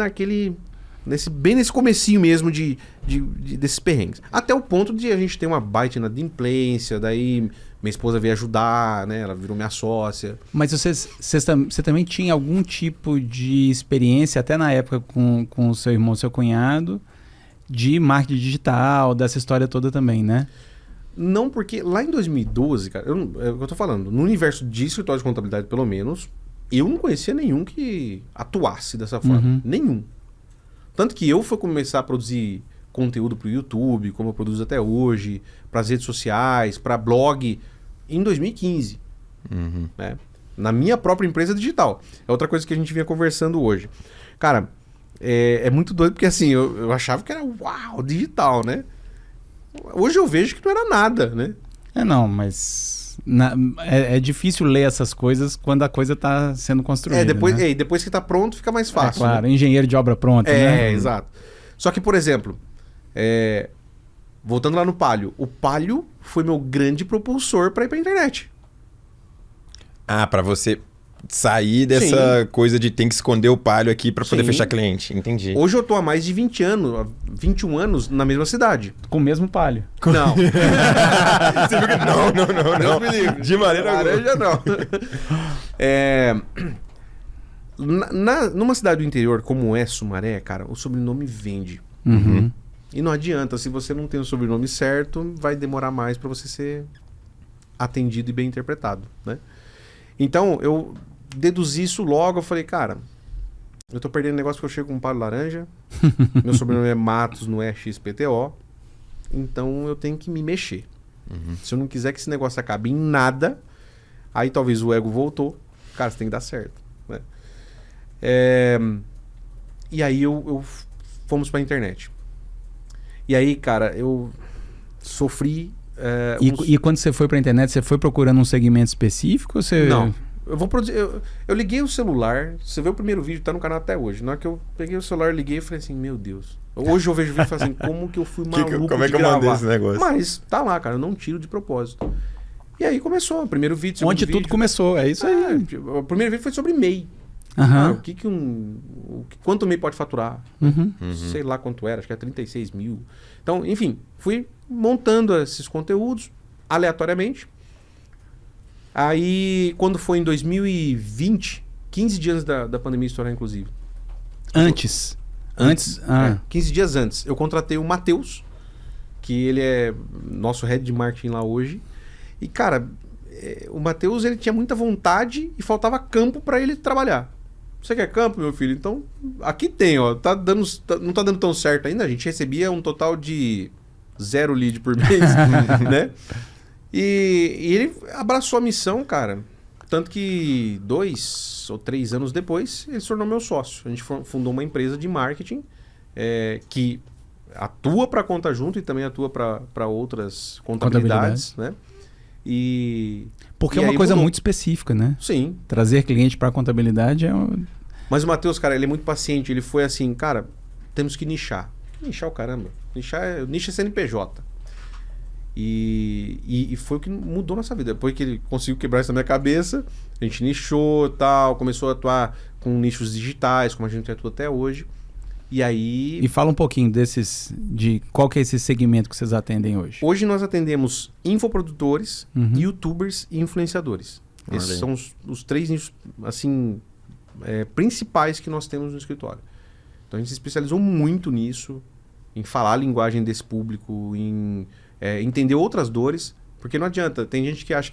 bem nesse comecinho mesmo desses perrengues. Até o ponto de a gente ter uma baita inadimplência, daí minha esposa veio ajudar, né? Ela virou minha sócia. Mas você também tinha algum tipo de experiência, até na época com o seu irmão, seu cunhado, de marketing digital, dessa história toda também, né? Não, porque lá em 2012, cara, é o que eu tô falando, no universo de escritório de contabilidade, pelo menos, eu não conhecia nenhum que atuasse dessa forma. Nenhum. Tanto que eu fui começar a produzir conteúdo pro YouTube, como eu produzo até hoje, pras redes sociais, pra blog, em 2015. Né? Na minha própria empresa digital. É outra coisa que a gente vinha conversando hoje. Cara, é muito doido, porque assim, eu achava que era uau, digital, né? Hoje eu vejo que não era nada, né? Não, mas é difícil ler essas coisas quando a coisa está sendo construída. Depois que está pronto fica mais fácil. Claro, né? Engenheiro de obra pronta, né? Exato. Só que, por exemplo, voltando lá no Palio, o Palio foi meu grande propulsor para ir pra internet. Ah, pra você sair dessa coisa de tem que esconder o palho aqui pra poder Sim. fechar cliente. Entendi. Hoje eu tô há mais de 21 anos na mesma cidade. Com o mesmo palho. Não. Você viu que... Não. Deus me livre. De maneira alguma. Laranja não. Numa cidade do interior como é Sumaré, cara, o sobrenome vende. Uhum. E não adianta, se você não tem o sobrenome certo, vai demorar mais pra você ser atendido e bem interpretado, né? Então, eu deduzi isso logo, eu falei, cara, eu tô perdendo negócio porque eu chego com um palho laranja, meu sobrenome é Matos, não é XPTO, então eu tenho que me mexer. Se eu não quiser que esse negócio acabe em nada, aí talvez o ego voltou, cara, você tem que dar certo, né? E aí eu fomos pra internet. E aí, cara, eu sofri... E quando você foi pra internet, você foi procurando um segmento específico? Ou você... Não. Eu vou produzir. Eu liguei o celular. Você vê o primeiro vídeo, tá no canal até hoje. Na hora que eu peguei o celular, liguei e falei assim, meu Deus. Hoje eu vejo o vídeo e falo assim, como que eu fui maluco como é de que eu gravar? mandei esse negócio? Mas tá lá, cara, eu não tiro de propósito. E aí começou, o primeiro vídeo, segundo Onde vídeo. tudo começou, é isso aí. O primeiro vídeo foi sobre MEI. Aham. Quanto o MEI pode faturar? Uhum. Sei lá quanto era, acho que é 36 mil. Então, enfim, fui montando esses conteúdos aleatoriamente. Aí, quando foi em 2020, 15 dias da pandemia estourar, inclusive. Antes. 15 dias antes, eu contratei o Matheus, que ele é nosso head de marketing lá hoje. E, cara, o Matheus, ele tinha muita vontade e faltava campo para ele trabalhar. Você quer campo, meu filho? Então, aqui tem, ó. Não tá dando tão certo ainda. A gente recebia um total de 0 lead por mês, né? E ele abraçou a missão, cara. Tanto que 2 ou 3 anos depois, ele se tornou meu sócio. A gente fundou uma empresa de marketing que atua para Conta Junto e também atua para outras contabilidades, né? Porque e é uma aí coisa mudou. muito específica, né? Sim. Trazer cliente para contabilidade é... Mas o Matheus, cara, ele é muito paciente. Ele foi assim, cara, temos que nichar. Nichar o caramba. Nicha CNPJ. E foi o que mudou nossa vida. Depois que ele conseguiu quebrar isso na minha cabeça, a gente nichou tal, começou a atuar com nichos digitais, como a gente atua até hoje. E aí... E fala um pouquinho de qual que é esse segmento que vocês atendem hoje. Hoje nós atendemos infoprodutores, Uhum. youtubers e influenciadores. Olha Esses aí. são os 3 nichos, assim, principais que nós temos no escritório. Então a gente se especializou muito nisso, em falar a linguagem desse público, em entender outras dores, porque não adianta, tem gente que acha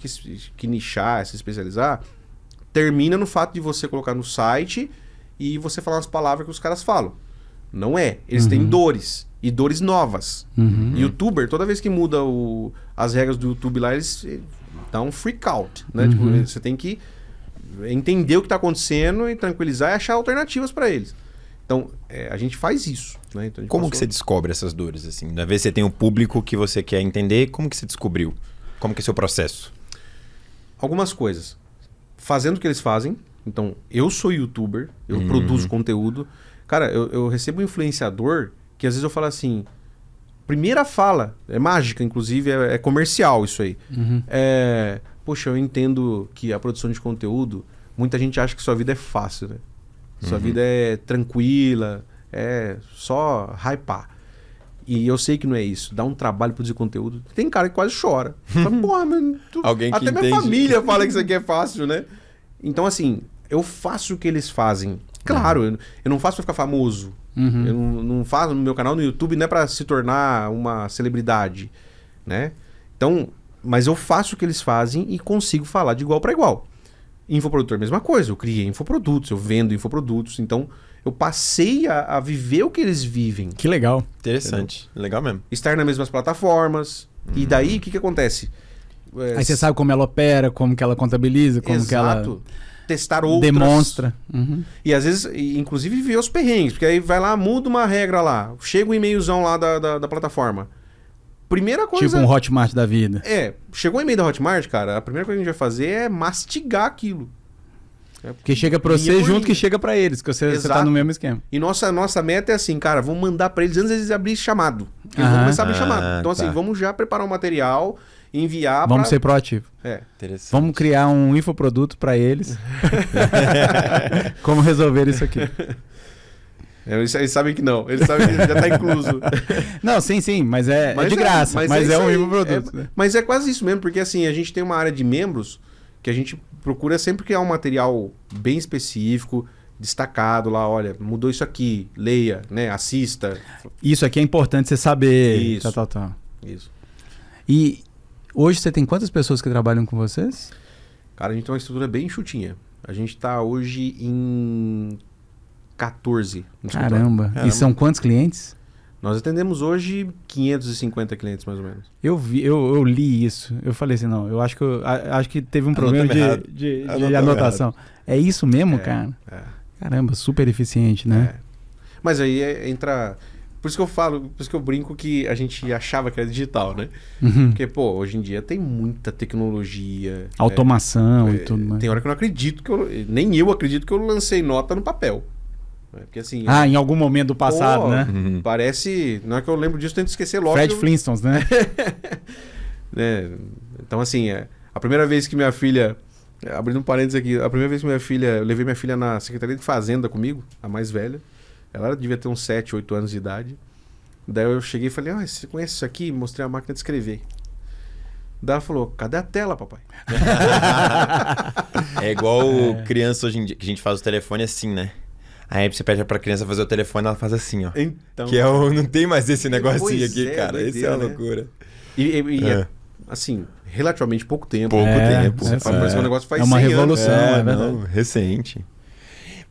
que nichar, se especializar, termina no fato de você colocar no site e você falar as palavras que os caras falam. Não é. Eles têm dores. E dores novas. Uhum. YouTuber, toda vez que muda as regras do YouTube lá, eles dão um freak out. Né? Uhum. Tipo, você tem que entender o que está acontecendo e tranquilizar e achar alternativas para eles. Então, a gente faz isso. Né? Então, a gente Como que você descobre essas dores, assim? Às vezes você tem um público que você quer entender, como que você descobriu? Como que é o seu processo? Algumas coisas. Fazendo o que eles fazem. Então, eu sou youtuber, eu produzo conteúdo. Cara, eu recebo um influenciador que às vezes eu falo assim... Primeira fala, é mágica, inclusive, é comercial isso aí. Uhum. Poxa, eu entendo que a produção de conteúdo, muita gente acha que sua vida é fácil, né? Sua vida é tranquila, é só hypar. E eu sei que não é isso. Dá um trabalho produzir conteúdo. Tem cara que quase chora. Fala, porra, mas Alguém que até minha entende. família fala que isso aqui é fácil, né? Então, assim, eu faço o que eles fazem. Claro, eu não faço pra ficar famoso. Uhum. Eu não faço no meu canal no YouTube, não é pra se tornar uma celebridade, né? Então, mas eu faço o que eles fazem e consigo falar de igual para igual. Infoprodutor, mesma coisa. Eu criei infoprodutos, eu vendo infoprodutos. Então, eu passei a viver o que eles vivem. Que legal. Interessante. Legal mesmo. Estar nas mesmas plataformas. E daí, o que acontece? Aí você sabe como ela opera, como que ela contabiliza, como que ela testar outras. demonstra. Uhum. E às vezes, inclusive, ver os perrengues. Porque aí vai lá, muda uma regra lá. Chega um e-mailzão lá da plataforma. Primeira coisa... Tipo um Hotmart da vida. Chegou o e-mail da Hotmart, cara, a primeira coisa que a gente vai fazer é mastigar aquilo. Que chega pra Linha você por junto linha. que chega pra eles, que você tá Exato. no mesmo esquema. E nossa meta é assim, cara, vamos mandar pra eles antes deles abrir chamado. Eles vão Aham. começar a abrir chamado. Então, assim, tá. vamos já preparar o material enviar Vamos ser proativos. Interessante. Vamos criar um infoproduto para eles. Como resolver isso aqui. Eles sabem que não. Eles sabem que já tá incluso. Não, sim, mas é de graça. Mas é um infoproduto. Né? Mas é quase isso mesmo, porque assim, a gente tem uma área de membros que a gente procura sempre criar um material bem específico, destacado lá, olha, mudou isso aqui, leia, né, assista. Isso aqui é importante você saber. Isso. Tal. Isso. E hoje você tem quantas pessoas que trabalham com vocês? Cara, a gente tem uma estrutura bem enxutinha. A gente tá hoje em 14. no escritório. Caramba. E são quantos clientes? Nós atendemos hoje 550 clientes, mais ou menos. Eu li isso. Eu falei assim, não, eu acho que teve um problema de anotação. Errado. É isso mesmo, cara? Caramba, super eficiente, né? Mas aí entra... Por isso que eu falo, por isso que eu brinco que a gente achava que era digital, né? Porque, pô, hoje em dia tem muita tecnologia. Automação e tudo mais. Tem hora que eu não acredito nem eu acredito que eu lancei nota no papel. Porque assim... em algum momento do passado, né? Parece... Na hora que eu lembro disso, eu tento esquecer logo. Fred Flintstones, né? Então, assim, a primeira vez que minha filha... Abrindo um parênteses aqui. A primeira vez que eu levei minha filha na Secretaria de Fazenda comigo, a mais velha. Ela devia ter uns 7, 8 anos de idade. Daí eu cheguei e falei, você conhece isso aqui? Mostrei a máquina de escrever. Daí ela falou, cadê a tela, papai? É igual criança hoje em dia, que a gente faz o telefone assim, né? Aí você pede pra criança fazer o telefone, ela faz assim, ó. Então, que não tem mais esse negocinho aqui, cara. Isso é uma loucura. Assim, relativamente pouco tempo. Pouco tempo. Parece um negócio faz 100 uma anos. revolução, é verdade. Recente.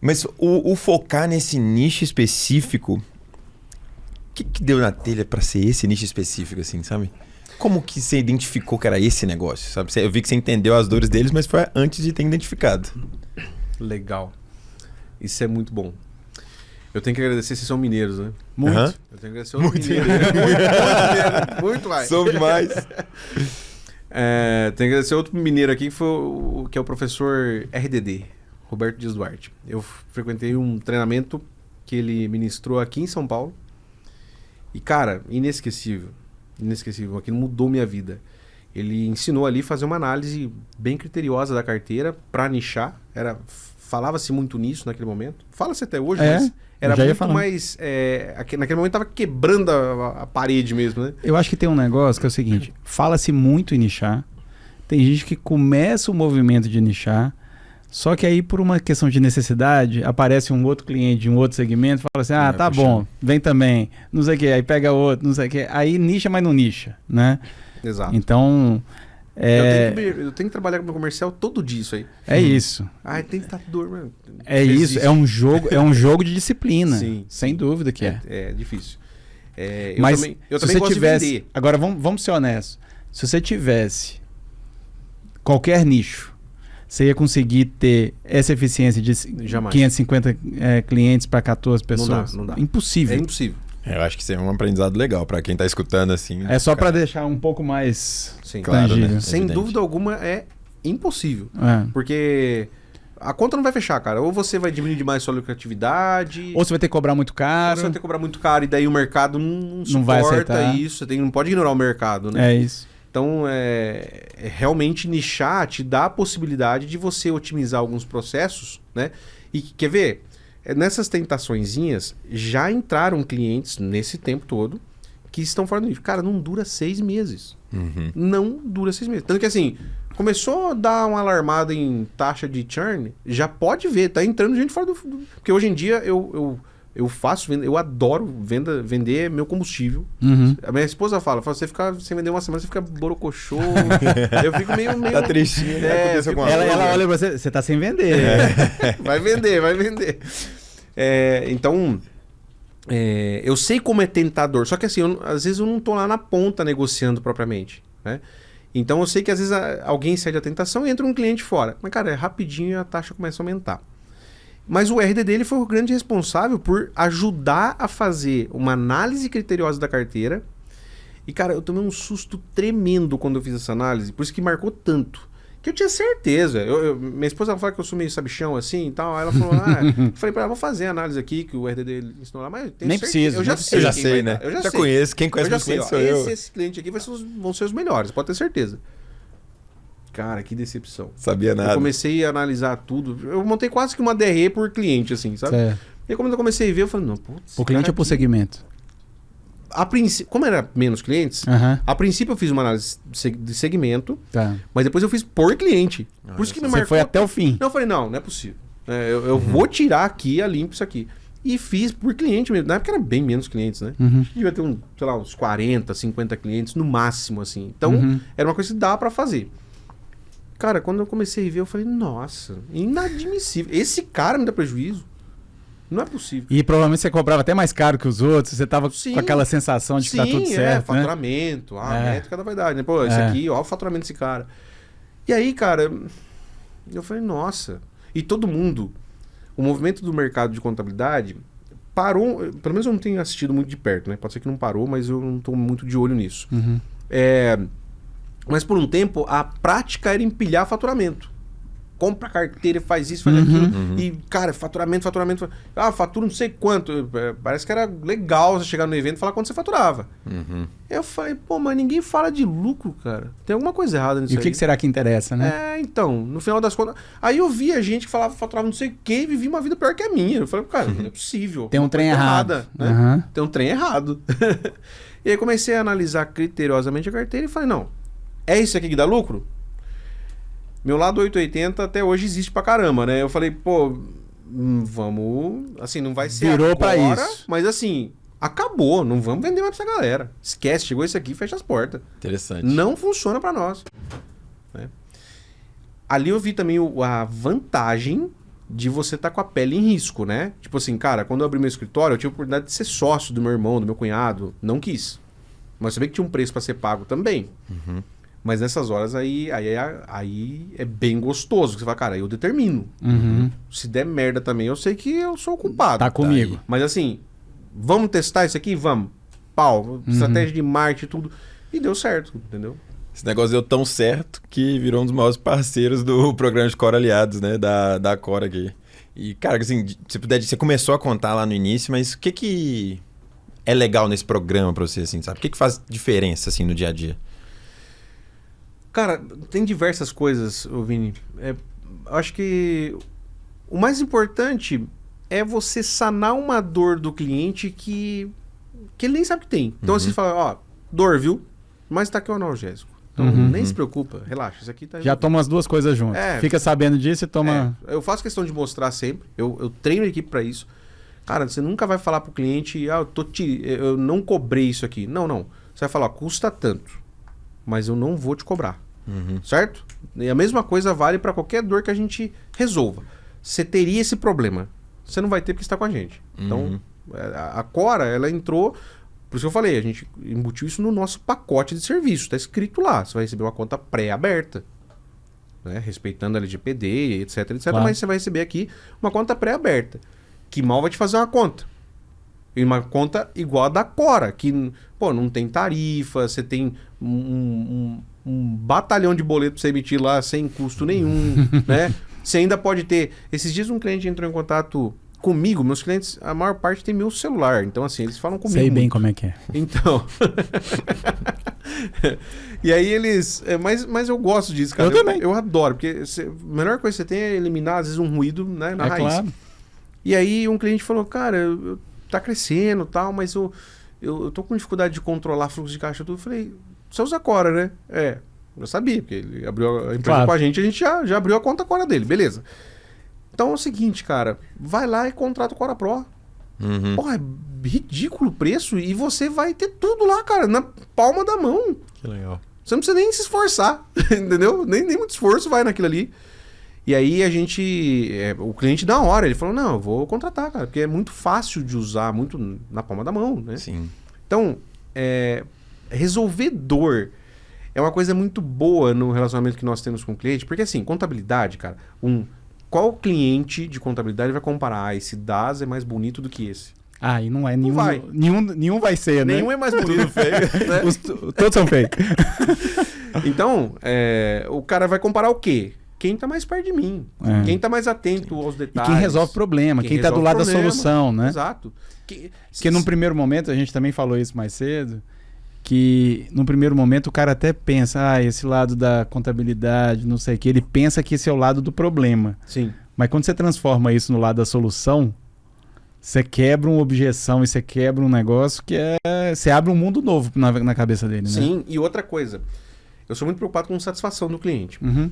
Mas o focar nesse nicho específico, o que deu na telha pra ser esse nicho específico, assim, sabe? Como que você identificou que era esse negócio, sabe? Eu vi que você entendeu as dores deles, mas foi antes de ter identificado. Legal. Isso é muito bom. Eu tenho que agradecer, vocês são mineiros, né? Muito. Eu tenho que agradecer aos mineiros. Muito mais. Somos demais. Tenho que agradecer outro mineiro aqui, que é o professor RDD, Roberto Dias Duarte. Eu frequentei um treinamento que ele ministrou aqui em São Paulo. E, cara, inesquecível. Inesquecível. Aquilo mudou minha vida. Ele ensinou ali a fazer uma análise bem criteriosa da carteira para nichar. Falava-se muito nisso naquele momento. Fala-se até hoje, mas era muito mais... naquele momento estava quebrando a parede mesmo, né? Eu acho que tem um negócio que é o seguinte. Fala-se muito em nichar. Tem gente que começa o movimento de nichar. Só que aí, por uma questão de necessidade, aparece um outro cliente de um outro segmento, fala assim, tá bom, vem também, não sei o que, aí pega outro, não sei o que, aí nicha, mas não nicha, né? Exato. Então... Eu tenho que trabalhar com o meu comercial todo dia isso aí. É isso. Tem tatuador, mano. Isso, é um jogo de disciplina. Sim. Sem dúvida que é. É difícil. Mas eu se também você gosto tivesse... de vender. Agora, vamos ser honestos. Se você tivesse qualquer nicho, você ia conseguir ter essa eficiência de Jamais. 550 clientes para 14 pessoas? Não dá. Impossível. É impossível. Eu acho que isso é um aprendizado legal pra quem tá escutando, assim. É só para deixar um pouco mais claro, tangível. né? Sem Evidente. dúvida alguma é impossível. É. Porque a conta não vai fechar, cara. Ou você vai diminuir demais sua lucratividade, Ou você vai ter que cobrar muito ou caro. você vai ter que cobrar muito caro e daí o mercado não vai suporta aceitar. isso. Não pode ignorar o mercado, né? É isso. Então, realmente nichar te dá a possibilidade de você otimizar alguns processos, né? E quer ver? Nessas tentaçõezinhas, já entraram clientes nesse tempo todo que estão fora do nicho. Cara, não dura 6 meses. Uhum. Não dura 6 meses. Tanto que assim, começou a dar uma alarmada em taxa de churn, já pode ver, tá entrando gente fora do... Porque hoje em dia eu faço venda, eu adoro vender é meu combustível. Uhum. A minha esposa fala, você fica sem vender uma semana, você fica borocochô. Eu fico meio... Tá tristinho, né? eu fico- Ela olha pra você, você tá sem vender. Vai vender. Então, eu sei como é tentador, só que assim, às vezes eu não tô lá na ponta negociando propriamente, né? Então eu sei que às vezes alguém cede a tentação e entra um cliente fora. Mas, cara, rapidinho a taxa começa a aumentar. Mas o RD dele foi o grande responsável por ajudar a fazer uma análise criteriosa da carteira. E, cara, eu tomei um susto tremendo quando eu fiz essa análise, por isso que marcou tanto. Que eu tinha certeza. Minha esposa fala que eu sou meio sabichão assim e tal. Aí ela falou, eu falei pra ela, vou fazer a análise aqui que o RDD ensinou lá, mas eu tenho Nem certeza. preciso. Eu já sei. Eu já sei, né? Eu já sei. Conheço. Quem Eu conhece já meus sei, clientes sou eu. esse cliente aqui vão ser os melhores, pode ter certeza. Cara, que decepção. Sabia nada. Eu comecei a analisar tudo. Eu montei quase que uma DRE por cliente, assim, sabe? Certo. E aí, quando eu comecei a ver, eu falei, não, putz. Por cliente ou por segmento? Como era menos clientes, Aham. a princípio eu fiz uma análise de segmento, Tá. mas depois eu fiz por cliente. Por isso que me Você marcou. foi até o fim. Não, eu falei, não é possível. Eu vou tirar aqui a limpo isso aqui. E fiz por cliente mesmo. Na época era bem menos clientes, né? Uhum. Devia ter uns 40, 50 clientes no máximo, assim. Então, era uma coisa que dá pra fazer. Cara, quando eu comecei a ver, eu falei, nossa, inadmissível. Esse cara me dá prejuízo? Não é possível. E provavelmente você cobrava até mais caro que os outros, você tava Sim. com aquela sensação de que tá tudo certo, né? Faturamento, a É. métrica da vaidade, né? Pô, esse aqui, ó o faturamento desse cara. E aí, cara, eu falei, nossa. E todo mundo, o movimento do mercado de contabilidade parou, pelo menos eu não tenho assistido muito de perto, né? Pode ser que não parou, mas eu não tô muito de olho nisso. Uhum. Mas por um tempo, a prática era empilhar faturamento. Compra carteira e faz isso, faz aquilo. E, cara, faturamento. Fatura não sei quanto. Parece que era legal você chegar no evento e falar quanto você faturava. Eu falei, pô, mas ninguém fala de lucro, cara. Tem alguma coisa errada nisso E o que será que interessa, né? Então, no final das contas... Aí eu via gente que falava, faturava não sei o quê e vivia uma vida pior que a minha. Eu falei, cara, não é possível. Tem um trem errado. Né? Uhum. Tem um trem errado. E aí comecei a analisar criteriosamente a carteira e falei, não, é isso aqui que dá lucro? Meu lado 880 até hoje existe pra caramba, né? Eu falei, pô, vamos... Assim, não vai ser Virou agora, pra isso. mas assim, acabou. Não vamos vender mais pra essa galera. Esquece, chegou isso aqui, fecha as portas. Interessante. Não funciona pra nós. Né? Ali eu vi também a vantagem de você estar com a pele em risco, né? Tipo assim, cara, quando eu abri meu escritório, eu tive a oportunidade de ser sócio do meu irmão, do meu cunhado. Não quis. Mas sabia que tinha um preço pra ser pago também. Mas nessas horas aí é bem gostoso. Você fala, cara, eu determino. Se der merda também, eu sei que eu sou o culpado. Tá comigo. Mas assim, vamos testar isso aqui? Vamos. Pau, estratégia de marketing e tudo. E deu certo, entendeu? Esse negócio deu tão certo que virou um dos maiores parceiros do programa de Cora Aliados, né? Da Cora aqui. E, cara, assim, se puder, você começou a contar lá no início, mas o que é legal nesse programa pra você, assim, sabe? O que faz diferença, assim, no dia a dia? Cara, tem diversas coisas, ô Vini. Eu acho que o mais importante é você sanar uma dor do cliente que ele nem sabe que tem. Então assim, você fala, ó, dor, viu? Mas tá aqui o analgésico. Então nem se preocupa, relaxa, isso aqui tá... Já toma as duas coisas juntas. Fica sabendo disso e toma... eu faço questão de mostrar sempre, eu treino a equipe pra isso. Cara, você nunca vai falar pro cliente, eu não cobrei isso aqui. Não. Você vai falar, ó, custa tanto, mas eu não vou te cobrar. Certo? E a mesma coisa vale para qualquer dor que a gente resolva. Você teria esse problema. Você não vai ter porque está com a gente. Então, a Cora, ela entrou... Por isso que eu falei, a gente embutiu isso no nosso pacote de serviço. Está escrito lá. Você vai receber uma conta pré-aberta. Né? Respeitando a LGPD, etc. Claro. Mas você vai receber aqui uma conta pré-aberta. Que mal vai te fazer uma conta. E uma conta igual a da Cora. Que, pô, não tem tarifa. Você tem um batalhão de boleto pra você emitir lá sem custo nenhum, né? Você ainda pode ter... Esses dias um cliente entrou em contato comigo, meus clientes, a maior parte tem meu celular, então assim, eles falam comigo. Sei bem muito. como é que é. Então... E aí eles... Mas eu gosto disso, cara. Eu também. Eu adoro, porque a melhor coisa que você tem é eliminar, às vezes, um ruído, né, na raiz. Claro. E aí um cliente falou, cara, tá crescendo e tal, mas eu tô com dificuldade de controlar fluxo de caixa e tudo. Eu falei, você usa Cora, né? Eu sabia, porque ele abriu a empresa com a gente já abriu a conta Cora dele, beleza. Então é o seguinte, cara, vai lá e contrata o Cora Pro. Porra, é ridículo o preço e você vai ter tudo lá, cara, na palma da mão. Que legal. Você não precisa nem se esforçar, entendeu? Nem muito esforço vai naquilo ali. E aí a gente... o cliente na hora, ele falou, não, eu vou contratar, cara, porque é muito fácil de usar, muito na palma da mão, né? Sim. Então, resolver dor é uma coisa muito boa no relacionamento que nós temos com o cliente, porque assim, contabilidade, cara, qual cliente de contabilidade vai comparar, esse DAS é mais bonito do que esse? E não é nenhum. vai. Nenhum vai ser, né? Nenhum é mais bonito, feio. Né? Todos são feios. Então, o cara vai comparar o quê? Quem tá mais perto de mim. É. Quem tá mais atento aos E detalhes. quem resolve problema, quem tá do resolve lado da problema. solução, né? Exato. Porque num primeiro momento, a gente também falou isso mais cedo, que num primeiro momento o cara até pensa, esse lado da contabilidade, não sei o que, ele pensa que esse é o lado do problema. Sim. Mas quando você transforma isso no lado da solução, você quebra uma objeção e você quebra um negócio que você abre um mundo novo na cabeça dele, né? Sim, e outra coisa, eu sou muito preocupado com a satisfação do cliente. Uhum.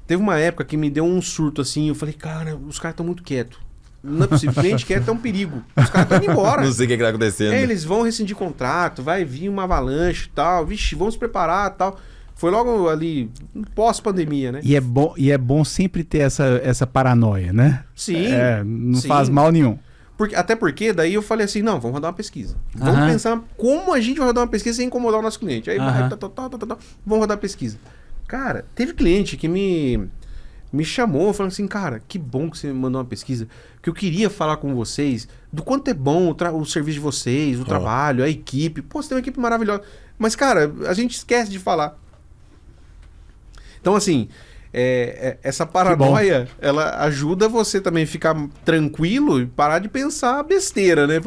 Teve uma época que me deu um surto assim, eu falei, cara, os caras estão muito quietos. Não é possível, o cliente quieto é um perigo. Os caras estão indo embora. Não sei o que tá acontecendo. Eles vão rescindir contrato, vai vir uma avalanche e tal, vixe, vamos se preparar e tal. Foi logo ali, pós-pandemia, né? E é bom sempre ter essa paranoia, né? Sim. Não sim. faz mal nenhum. Até porque daí eu falei assim, não, vamos rodar uma pesquisa. Vamos pensar como a gente vai rodar uma pesquisa sem incomodar o nosso cliente. Aí vai, vamos rodar a pesquisa. Cara, teve cliente que me chamou falando assim, cara, que bom que você me mandou uma pesquisa, que eu queria falar com vocês do quanto é bom o serviço de vocês, o trabalho, a equipe. Pô, você tem uma equipe maravilhosa. Mas, cara, a gente esquece de falar. Então, assim, essa paranoia, ela ajuda você também a ficar tranquilo e parar de pensar besteira, né?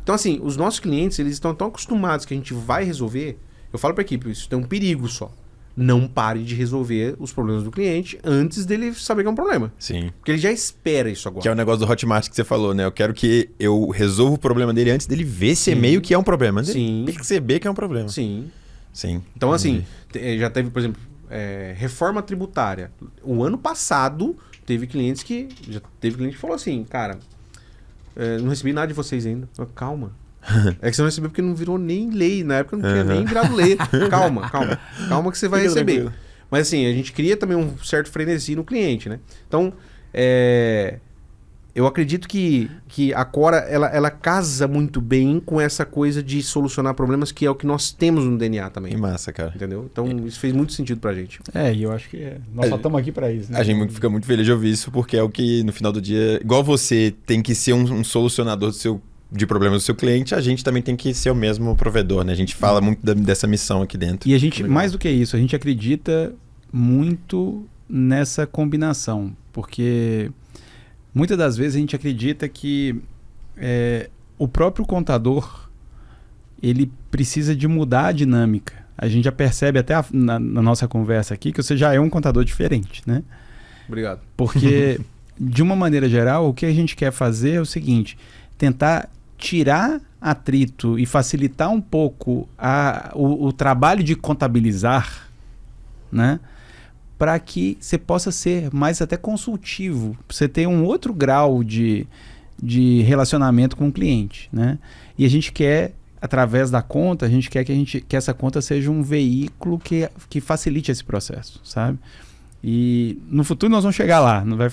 Então, assim, os nossos clientes, eles estão tão acostumados que a gente vai resolver. Eu falo pra equipe, isso tem um perigo só. Não pare de resolver os problemas do cliente antes dele saber que é um problema. Sim. Porque ele já espera isso agora. Que é o negócio do Hotmart que você falou, né? Eu quero que eu resolva o problema dele antes dele ver esse e-mail que é um problema. Sim. Tem que perceber que é um problema. Sim. Sim. Então, assim, já teve, por exemplo, reforma tributária. O ano passado, teve clientes que... Já teve cliente que falou assim, cara, não recebi nada de vocês ainda. Eu, calma. É que você não recebeu porque não virou nem lei. Na época não tinha nem virado lei. Calma que você vai receber. Tranquilo. Mas assim, a gente cria também um certo frenesi no cliente, né? Então, eu acredito que a Cora, ela casa muito bem com essa coisa de solucionar problemas, que é o que nós temos no DNA também. Que massa, cara. Entendeu? Então, isso fez muito sentido pra gente. E eu acho que nós só estamos aqui pra isso, né? A gente fica muito feliz de ouvir isso, porque é o que, no final do dia, igual você tem que ser um solucionador de problemas do seu cliente, a gente também tem que ser o mesmo provedor, né? A gente fala muito dessa missão aqui dentro. E a gente, mais do que isso, a gente acredita muito nessa combinação, porque muitas das vezes a gente acredita que o próprio contador, ele precisa de mudar a dinâmica. A gente já percebe até na nossa conversa aqui que você já é um contador diferente, né? Obrigado. Porque, de uma maneira geral, o que a gente quer fazer é o seguinte, tentar tirar atrito e facilitar um pouco o trabalho de contabilizar, né? Para que você possa ser mais até consultivo, pra você ter um outro grau de relacionamento com o cliente, né? E a gente quer, através da conta, a gente quer que essa conta seja um veículo que facilite esse processo, sabe? E no futuro nós vamos chegar lá, não vai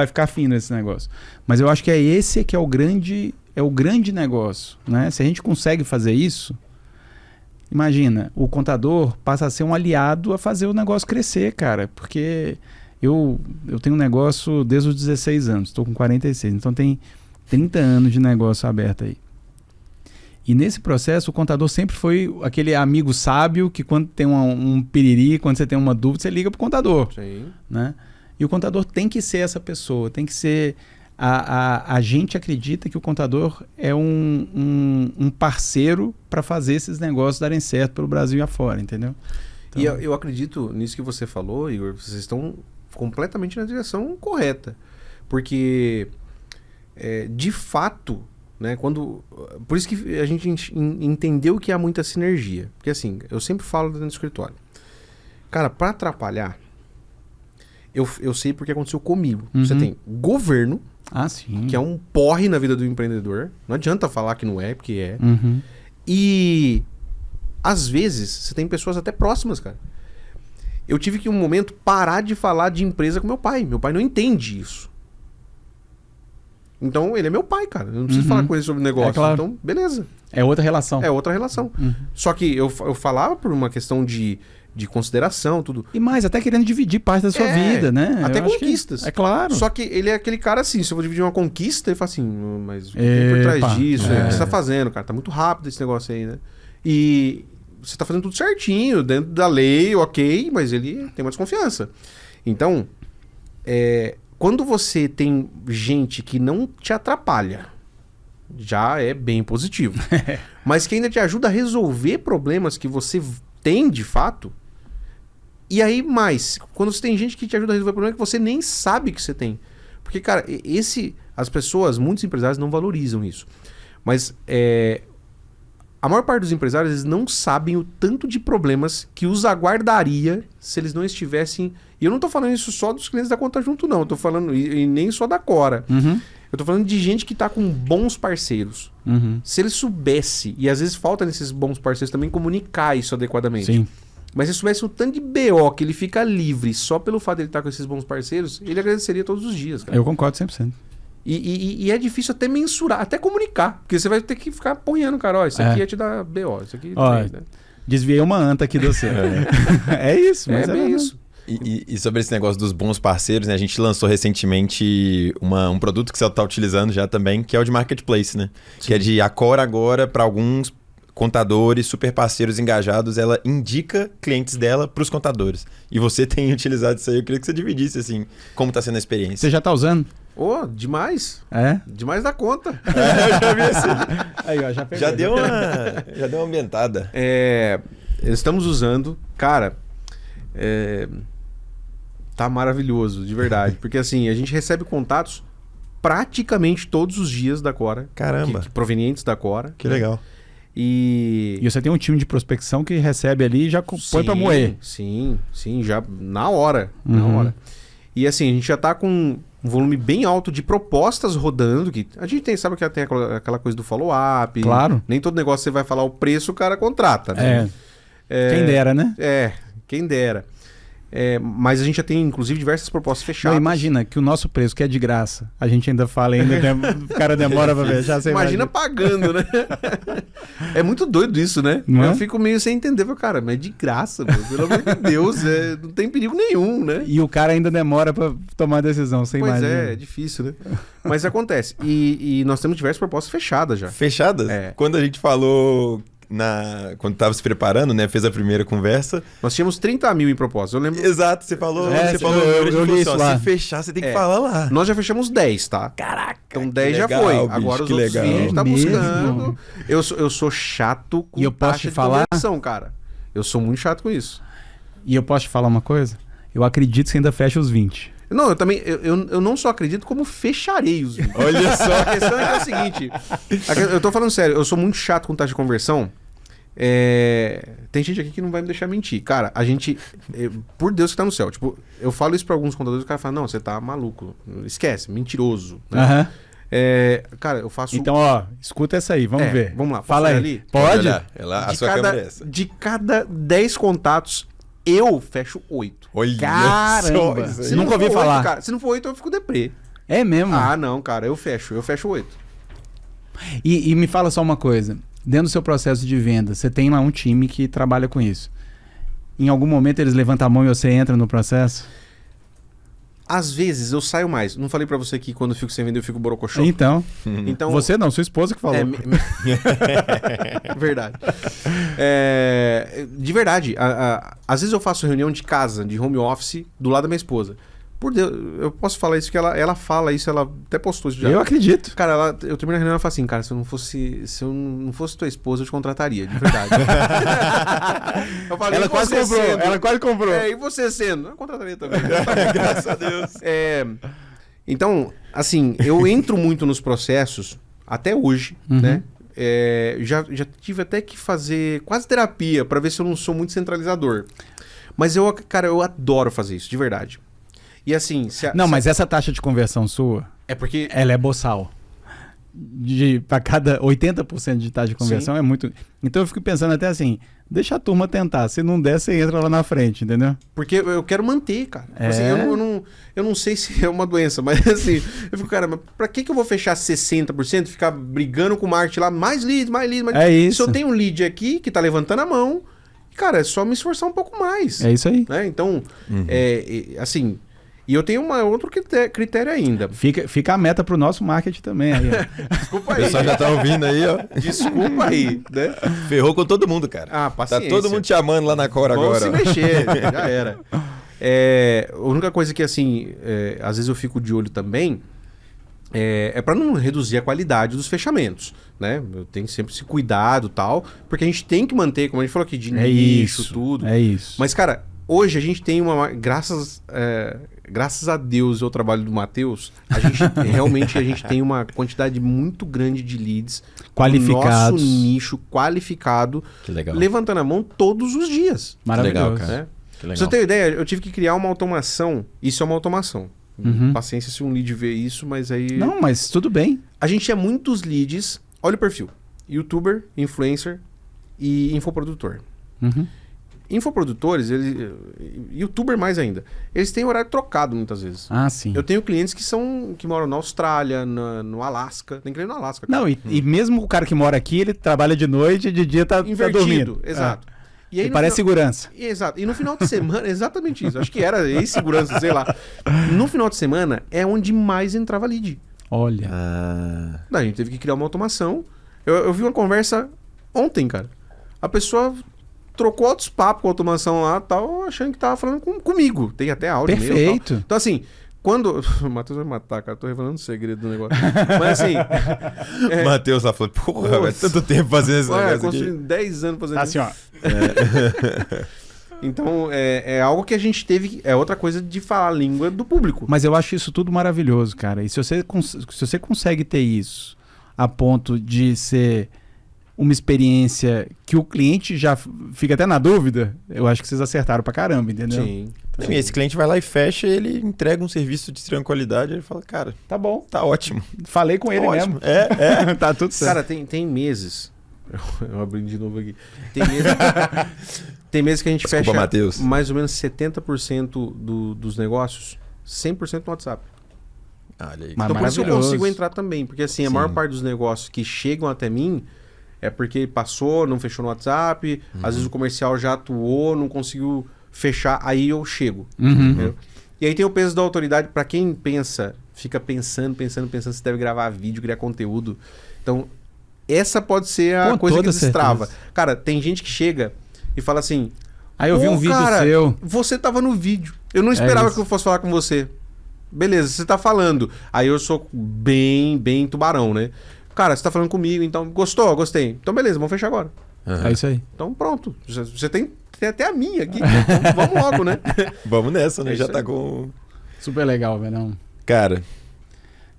ficar fino esse negócio. Mas eu acho que esse que é o grande negócio, né? Se a gente consegue fazer isso, imagina, o contador passa a ser um aliado a fazer o negócio crescer, cara. Porque eu tenho um negócio desde os 16 anos, estou com 46, então tem 30 anos de negócio aberto aí. E nesse processo, o contador sempre foi aquele amigo sábio que quando tem um piriri, quando você tem uma dúvida, você liga pro contador. Sim. Né? E o contador tem que ser essa pessoa, tem que ser... A gente acredita que o contador é um parceiro para fazer esses negócios darem certo pelo Brasil e afora, entendeu? Então... E eu acredito nisso que você falou, Igor, vocês estão completamente na direção correta. Porque, de fato, né, por isso que a gente entendeu que há muita sinergia. Porque assim, eu sempre falo dentro do escritório. Cara, para atrapalhar, eu sei porque aconteceu comigo. Você tem governo, sim. que é um porre na vida do empreendedor. Não adianta falar que não é, porque é. Uhum. E às vezes você tem pessoas até próximas, cara. Eu tive que, um momento, parar de falar de empresa com meu pai. Meu pai não entende isso. Então, ele é meu pai, cara. Eu não preciso falar com ele sobre negócio. Claro. Então, beleza. É outra relação. É outra relação. Só que eu falava por uma questão de consideração, tudo. E mais, até querendo dividir parte da sua vida, né? Até eu acho conquistas. É claro. Só que ele é aquele cara assim, se eu vou dividir uma conquista, ele fala assim, mas o que tem por trás disso? O que você tá fazendo, cara? Tá muito rápido esse negócio aí, né? E você tá fazendo tudo certinho, dentro da lei, ok, mas ele tem uma desconfiança. Então, quando você tem gente que não te atrapalha, já é bem positivo. Mas que ainda te ajuda a resolver problemas que você tem de fato. E aí mais, quando você tem gente que te ajuda a resolver problemas que você nem sabe que você tem. Porque, cara, as pessoas, muitos empresários não valorizam isso. Mas a maior parte dos empresários, eles não sabem o tanto de problemas que os aguardaria se eles não estivessem... E eu não tô falando isso só dos clientes da Conta Junto, não. Eu tô falando, e nem só da Cora. Uhum. Eu tô falando de gente que tá com bons parceiros. Uhum. Se ele soubesse, e às vezes falta nesses bons parceiros também comunicar isso adequadamente. Sim. Mas se soubesse o tanto de BO que ele fica livre só pelo fato de ele estar com esses bons parceiros, ele agradeceria todos os dias, cara. Eu concordo 100%. E é difícil até mensurar, até comunicar. Porque você vai ter que ficar apoiando, cara. Ó, isso aqui ia te dar BO, isso aqui... Ó, também, né? Desviei uma anta aqui do você. É isso, mas É bem isso. E sobre esse negócio dos bons parceiros, né? A gente lançou recentemente um produto que você está utilizando já também, que é o de Marketplace, né? Sim. Que é de Cora agora para alguns contadores, super parceiros engajados, ela indica clientes dela para os contadores. E você tem utilizado isso aí, eu queria que você dividisse, assim, como está sendo a experiência. Você já está usando? Demais. É? Demais da conta. Eu já vi assim. Aí, ó, já deu uma ambientada. Estamos usando, cara, tá maravilhoso, de verdade. Porque assim, a gente recebe contatos praticamente todos os dias da Cora. Caramba. Provenientes da Cora. Que legal. E você tem um time de prospecção que recebe ali e já põe para moer. Sim, já na hora. Na hora. E assim, a gente já tá com um volume bem alto de propostas rodando. Que a gente sabe que tem aquela coisa do follow-up. Claro. Nem todo negócio você vai falar o preço, o cara contrata, né? Quem dera, né? Quem dera. Mas a gente já tem, inclusive, diversas propostas fechadas. Não, imagina que o nosso preço, que é de graça, a gente ainda fala, o cara demora pra fechar. Imagina pagando, né? É muito doido isso, né? Não eu é? fico meio sem entender, cara, mas é de graça, meu, pelo amor de Deus, não tem perigo nenhum, né? E o cara ainda demora pra tomar a decisão, você Pois imagina. é difícil, né? Mas acontece. E nós temos diversas propostas fechadas já. Fechadas? Quando a gente falou... Quando estava se preparando, né? Fez a primeira conversa. Nós tínhamos 30 mil em propostas, eu lembro. Exato, você falou. Eu li isso lá. Se fechar, você tem que falar lá. Nós já fechamos 10, tá? Caraca. Então 10 já foi. Bicho, agora os que outros legal. 20 tá Mesmo? buscando. Eu sou chato com E eu posso taxa te falar? de conversão, cara. Eu sou muito chato com isso. E eu posso te falar uma coisa? Eu acredito que você ainda fecha os 20. Não, eu também. Eu não só acredito, como fecharei os 20. Olha só. A questão é o seguinte. Eu tô falando sério, eu sou muito chato com taxa de conversão. Tem gente aqui que não vai me deixar mentir. Cara, a gente... por Deus que tá no céu. Tipo, eu falo isso pra alguns contadores, o cara fala, não, você tá maluco. Esquece, mentiroso. Né? Cara, eu faço... Então, ó, escuta essa aí, vamos ver. Vamos lá. Fala aí. Ali? Pode? A sua câmera é essa. De cada 10 contatos, eu fecho 8. Olha Caramba. só. Se nunca ouvi falar. Cara, se não for 8, eu fico deprê. É mesmo? Ah, não, cara, eu fecho 8. E me fala só uma coisa. Dentro do seu processo de venda, você tem lá um time que trabalha com isso. Em algum momento eles levantam a mão e você entra no processo? Às vezes eu saio mais. Não falei pra você que quando eu fico sem vender eu fico borocochô? Então, Então você não, sua esposa que falou. Verdade. De verdade, às vezes eu faço reunião de casa, de home office, do lado da minha esposa. Por Deus, eu posso falar isso, que ela fala isso, ela até postou isso já. Eu acredito. Cara, eu termino a reunião e ela fala assim, cara, se eu não fosse tua esposa, eu te contrataria, de verdade. Eu falei, Ela quase comprou, sendo? ela quase comprou. E você sendo? Eu contrataria também. Graças a Deus. Então, assim, eu entro muito nos processos, até hoje, né? Já tive até que fazer quase terapia pra ver se eu não sou muito centralizador. Mas eu adoro fazer isso, de verdade. E assim... Mas essa taxa de conversão sua... É porque... Ela é boçal. Para cada 80% de taxa de conversão. Sim. É muito... Então eu fico pensando até assim, deixa a turma tentar. Se não der, você entra lá na frente, entendeu? Porque eu quero manter, cara. Assim, eu não sei se é uma doença, mas assim... Eu fico, cara, mas pra que eu vou fechar 60% e ficar brigando com o marketing lá? Mais leads. É isso. Se eu tenho um lead aqui que tá levantando a mão, cara, é só me esforçar um pouco mais. É isso aí. Né? Então, assim... E eu tenho outro critério ainda. Fica a meta pro nosso marketing também. Aí, Desculpa O aí. pessoal já tá ouvindo aí, ó. Desculpa aí, né? Ferrou com todo mundo, cara. Ah, paciência. Tá todo mundo te amando lá na Cora Vamos agora. se mexer, já era. A única coisa que, assim, às vezes eu fico de olho também é para não reduzir a qualidade dos fechamentos, né? Eu tenho sempre esse cuidado e tal, porque a gente tem que manter, como a gente falou aqui, de nicho, tudo. É isso. Mas, cara, hoje a gente tem graças a Deus e ao trabalho do Matheus, realmente a gente tem uma quantidade muito grande de leads Qualificados. do nosso nicho qualificado, Que legal. levantando a mão todos os dias. Maravilhoso. Legal, cara. Né? Que Pra legal. você ter ideia, eu tive que criar uma automação. Isso é uma automação. Uhum. Paciência se um lead vê isso, mas aí... Não, mas tudo bem. A gente tinha muitos leads. Olha o perfil. YouTuber, influencer e infoprodutor. Uhum. Infoprodutores, YouTuber mais ainda, eles têm horário trocado muitas vezes. Ah, sim. Eu tenho clientes que moram na Austrália, no Alasca. Tem cliente no Alasca. cara. Não, e mesmo o cara que mora aqui, ele trabalha de noite e de dia tá Invertido, dormindo. exato. É. E aí, E no parece final- segurança. Exato. E no final de semana, exatamente isso. Acho que era ex-segurança, sei lá. No final de semana é onde mais entrava lead. Olha. Ah, Daí a gente teve que criar uma automação. Eu vi uma conversa ontem, cara. A pessoa trocou outros papos com a automação lá, tal, achando que tava falando comigo. Tem até áudio meu. Perfeito. Tal. Então, assim, quando. O Matheus vai matar, cara. Tô revelando o segredo do negócio. Mas assim. Matheus lá falou, porra, Nossa. velho, tanto tempo fazendo esse Olha, negócio construí aqui. 10 anos fazendo Tá isso. assim, ó. Então, é algo que a gente teve. É outra coisa de falar a língua do público. Mas eu acho isso tudo maravilhoso, cara. E se você consegue ter isso a ponto de ser uma experiência que o cliente já fica até na dúvida, eu acho que vocês acertaram pra caramba, entendeu? Sim. E esse cliente vai lá e fecha, ele entrega um serviço de extrema qualidade, ele fala, cara, Tá bom. tá ótimo. Falei com ele Ótimo. mesmo. É. Tá tudo certo. Cara, tem meses. Eu abri de novo aqui. Tem meses que a gente Desculpa, fecha Matheus. mais ou menos 70% dos negócios 100% no WhatsApp. Olha aí. Mas Então por isso que eu maravilhoso. consigo entrar também. Porque assim, a Sim. maior parte dos negócios que chegam até mim é porque passou, não fechou no WhatsApp. Às vezes o comercial já atuou, não conseguiu fechar, aí eu chego. Uhum. Entendeu? E aí tem o peso da autoridade para quem pensa, fica pensando se deve gravar vídeo, criar conteúdo. Então, essa pode ser a Com coisa que toda destrava. certeza. Cara, tem gente que chega e fala assim: Aí eu vi "Pô, um vídeo cara, seu. Você tava no vídeo. Eu não esperava isso. que eu fosse falar com você. Beleza, você tá falando. Aí eu sou bem tubarão, né? Cara, você tá falando comigo, então gostou? Gostei. Então beleza, vamos fechar agora. É isso aí. Então pronto. Você tem até a minha aqui. Então vamos logo, né? Vamos nessa, né? É Já isso tá aí. com... Super legal, Verão. Cara,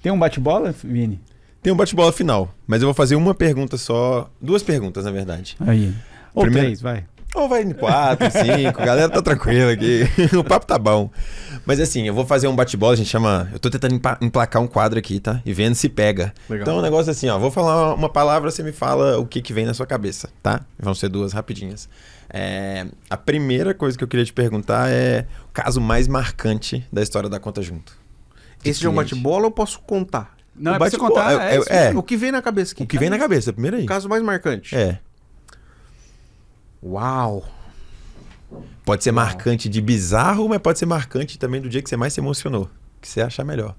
Tem um bate-bola, Vini? tem um bate-bola final, mas eu vou fazer uma pergunta só. Duas perguntas, na verdade. Aí. Ou Primeiro- 3, vai. Ou vai em 4, 5, a galera tá tranquila aqui. O papo tá bom. Mas assim, eu vou fazer um bate-bola, a gente chama. Eu tô tentando emplacar um quadro aqui, tá? E vendo se pega. Legal. Então é um negócio assim, ó. Vou falar uma palavra, você me fala o que vem na sua cabeça, tá? Vão ser duas rapidinhas. A primeira coisa que eu queria te perguntar é o caso mais marcante da história da Conta Junto. Esse já é um cliente. bate-bola ou eu posso contar? Não, O é pra você bate-bola, contar. é- isso é. mesmo. O que vem na cabeça aqui? O que vem na cabeça, primeiro aí. O caso mais marcante. É. Uau! Pode ser marcante de bizarro, mas pode ser marcante também do dia que você mais se emocionou. O que você achar melhor.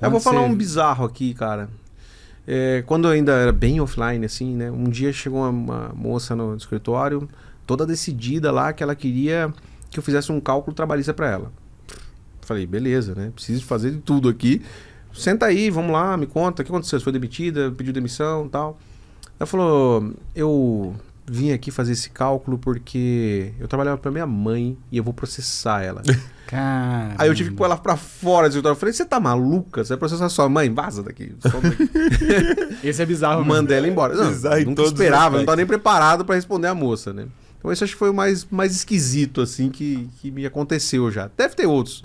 Eu vou Quando falar você- um bizarro aqui, cara. Quando eu ainda era bem offline, assim, né? Um dia chegou uma moça no escritório, toda decidida lá, que ela queria que eu fizesse um cálculo trabalhista pra ela. Falei, beleza, né? Preciso fazer de tudo aqui. Senta aí, vamos lá, me conta. O que aconteceu? Você foi demitida? Pediu demissão e tal? Ela falou, eu vim aqui fazer esse cálculo porque eu trabalhava pra minha mãe e eu vou processar ela. Cara. Aí eu tive que pôr ela pra fora do escritório. Eu falei, você tá maluca? Você vai processar sua mãe? Vaza daqui. Some daqui. Esse é bizarro, mano. Manda ela embora. Não, Bizarro em nunca todos os esperava, não aspectos. tava nem preparado pra responder a moça, né? Então esse acho que foi o mais esquisito, assim, que me aconteceu já. Deve ter outros.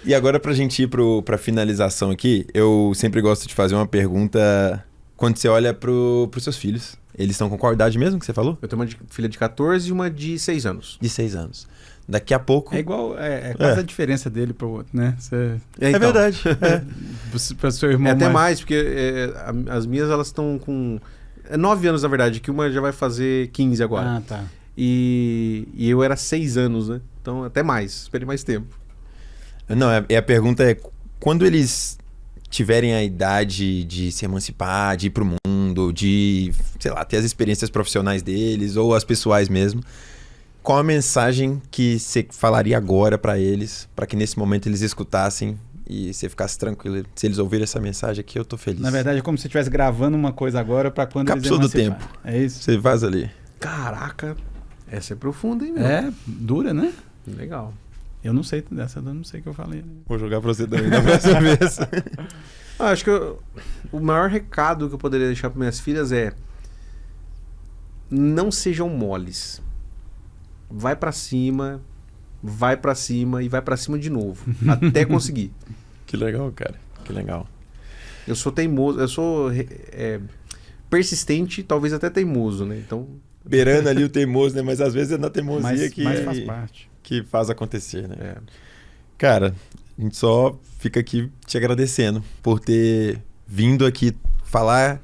E agora pra gente ir pra finalização aqui, eu sempre gosto de fazer uma pergunta quando você olha pros seus filhos. Eles estão com qual idade mesmo que você falou? Eu tenho uma filha de 14 e uma de 6 anos. De 6 anos. Daqui a pouco... É igual, quase É. a diferença dele pro outro, né? Você, É Então, verdade. pra seu irmão É até mais, porque as minhas, elas estão com... 9 anos, na verdade, que uma já vai fazer 15 agora. Ah, tá. E eu era 6 anos, né? Então, até mais. Esperei mais tempo. Não, a pergunta é, quando eles tiverem a idade de se emancipar, de ir pro mundo, de, sei lá, ter as experiências profissionais deles ou as pessoais mesmo, qual a mensagem que você falaria agora pra eles, pra que nesse momento eles escutassem e você ficasse tranquilo? Se eles ouvirem essa mensagem aqui, eu tô feliz. Na verdade, é como se você estivesse gravando uma coisa agora pra quando Cápsula do eles emancipar. tempo. É isso? Você faz ali. Caraca, essa é profunda, hein, meu? É, dura, né? Legal. Eu não sei dessa, eu não sei o que eu falei. Vou jogar pra você também na próxima vez. Acho que o maior recado que eu poderia deixar para minhas filhas é: não sejam moles. Vai pra cima e vai pra cima de novo, até conseguir. Que legal, cara. Que legal. Eu sou teimoso, eu sou persistente, talvez até teimoso, né? Então, Beirando ali o teimoso, né? Mas às vezes é na teimosia Mas faz parte. que faz acontecer, né? Cara, a gente só fica aqui te agradecendo por ter vindo aqui falar,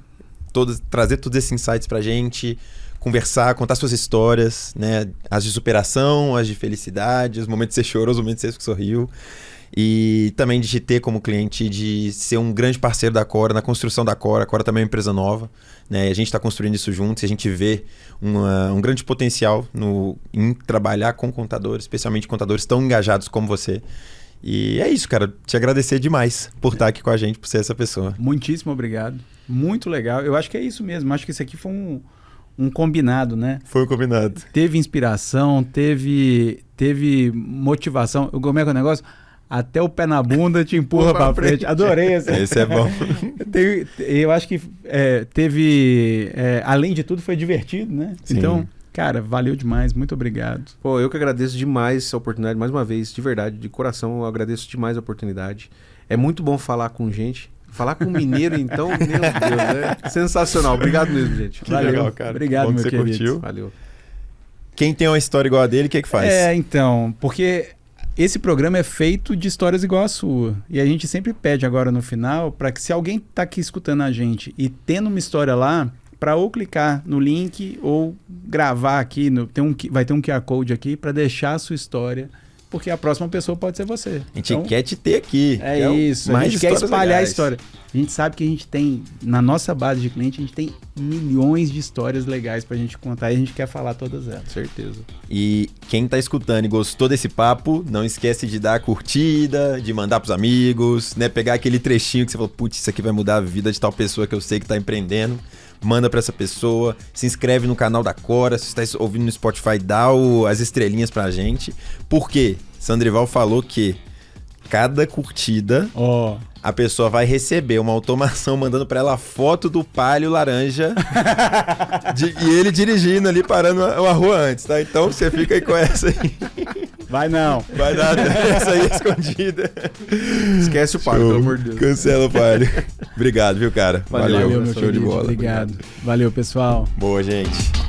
trazer todos esses insights pra gente, conversar, contar suas histórias, né? As de superação, as de felicidade, os momentos que você chorou, os momentos que você sorriu. E também de te ter como cliente, de ser um grande parceiro da Cora, na construção da Cora. A Cora também é uma empresa nova, né? E a gente está construindo isso juntos e a gente vê um grande potencial em trabalhar com contadores, especialmente contadores tão engajados como você. E é isso, cara. Te agradecer demais por estar aqui com a gente, por ser essa pessoa. Muitíssimo obrigado. Muito legal. Eu acho que é isso mesmo. Acho que isso aqui foi um combinado, né? Foi um combinado. Teve inspiração, teve motivação. Como é que é o negócio? Até o pé na bunda te empurra pra frente. Adorei esse. Esse é bom. Eu acho que teve... além de tudo, foi divertido, né? Sim. Então, cara, valeu demais. Muito obrigado. pô, eu que agradeço demais essa oportunidade, mais uma vez, de verdade, de coração, eu agradeço demais a oportunidade. É muito bom falar com gente. Falar com mineiro, então, meu Deus, né? Sensacional. Obrigado mesmo, gente. Que legal, cara. Obrigado, bom que meu você querido. curtiu. Valeu. Quem tem uma história igual a dele, o que faz? Então, porque esse programa é feito de histórias igual a sua. E a gente sempre pede agora no final para que, se alguém tá aqui escutando a gente e tendo uma história lá, para ou clicar no link ou gravar aqui, vai ter um QR Code aqui para deixar a sua história, porque a próxima pessoa pode ser você. A gente quer te ter aqui. É isso, a gente quer espalhar a história. A gente sabe que a gente tem, na nossa base de cliente, a gente tem milhões de histórias legais pra gente contar e a gente quer falar todas elas. Certeza. E quem tá escutando e gostou desse papo, não esquece de dar a curtida, de mandar pros amigos, né? Pegar aquele trechinho que você falou, putz, isso aqui vai mudar a vida de tal pessoa que eu sei que tá empreendendo. Manda pra essa pessoa, se inscreve no canal da Cora, se você tá ouvindo no Spotify, dá as estrelinhas pra gente. Por quê? Sandrival falou que cada curtida, a pessoa vai receber uma automação mandando pra ela a foto do Palio laranja e ele dirigindo ali, parando a rua antes, tá? Então você fica aí com essa aí. Vai não. Vai dar essa aí escondida. Esquece o Palio, pelo amor de Deus. Cancela o Palio. Obrigado, viu, cara? Valeu, meu Show querido. de bola. Obrigado. Valeu, pessoal. Boa, gente.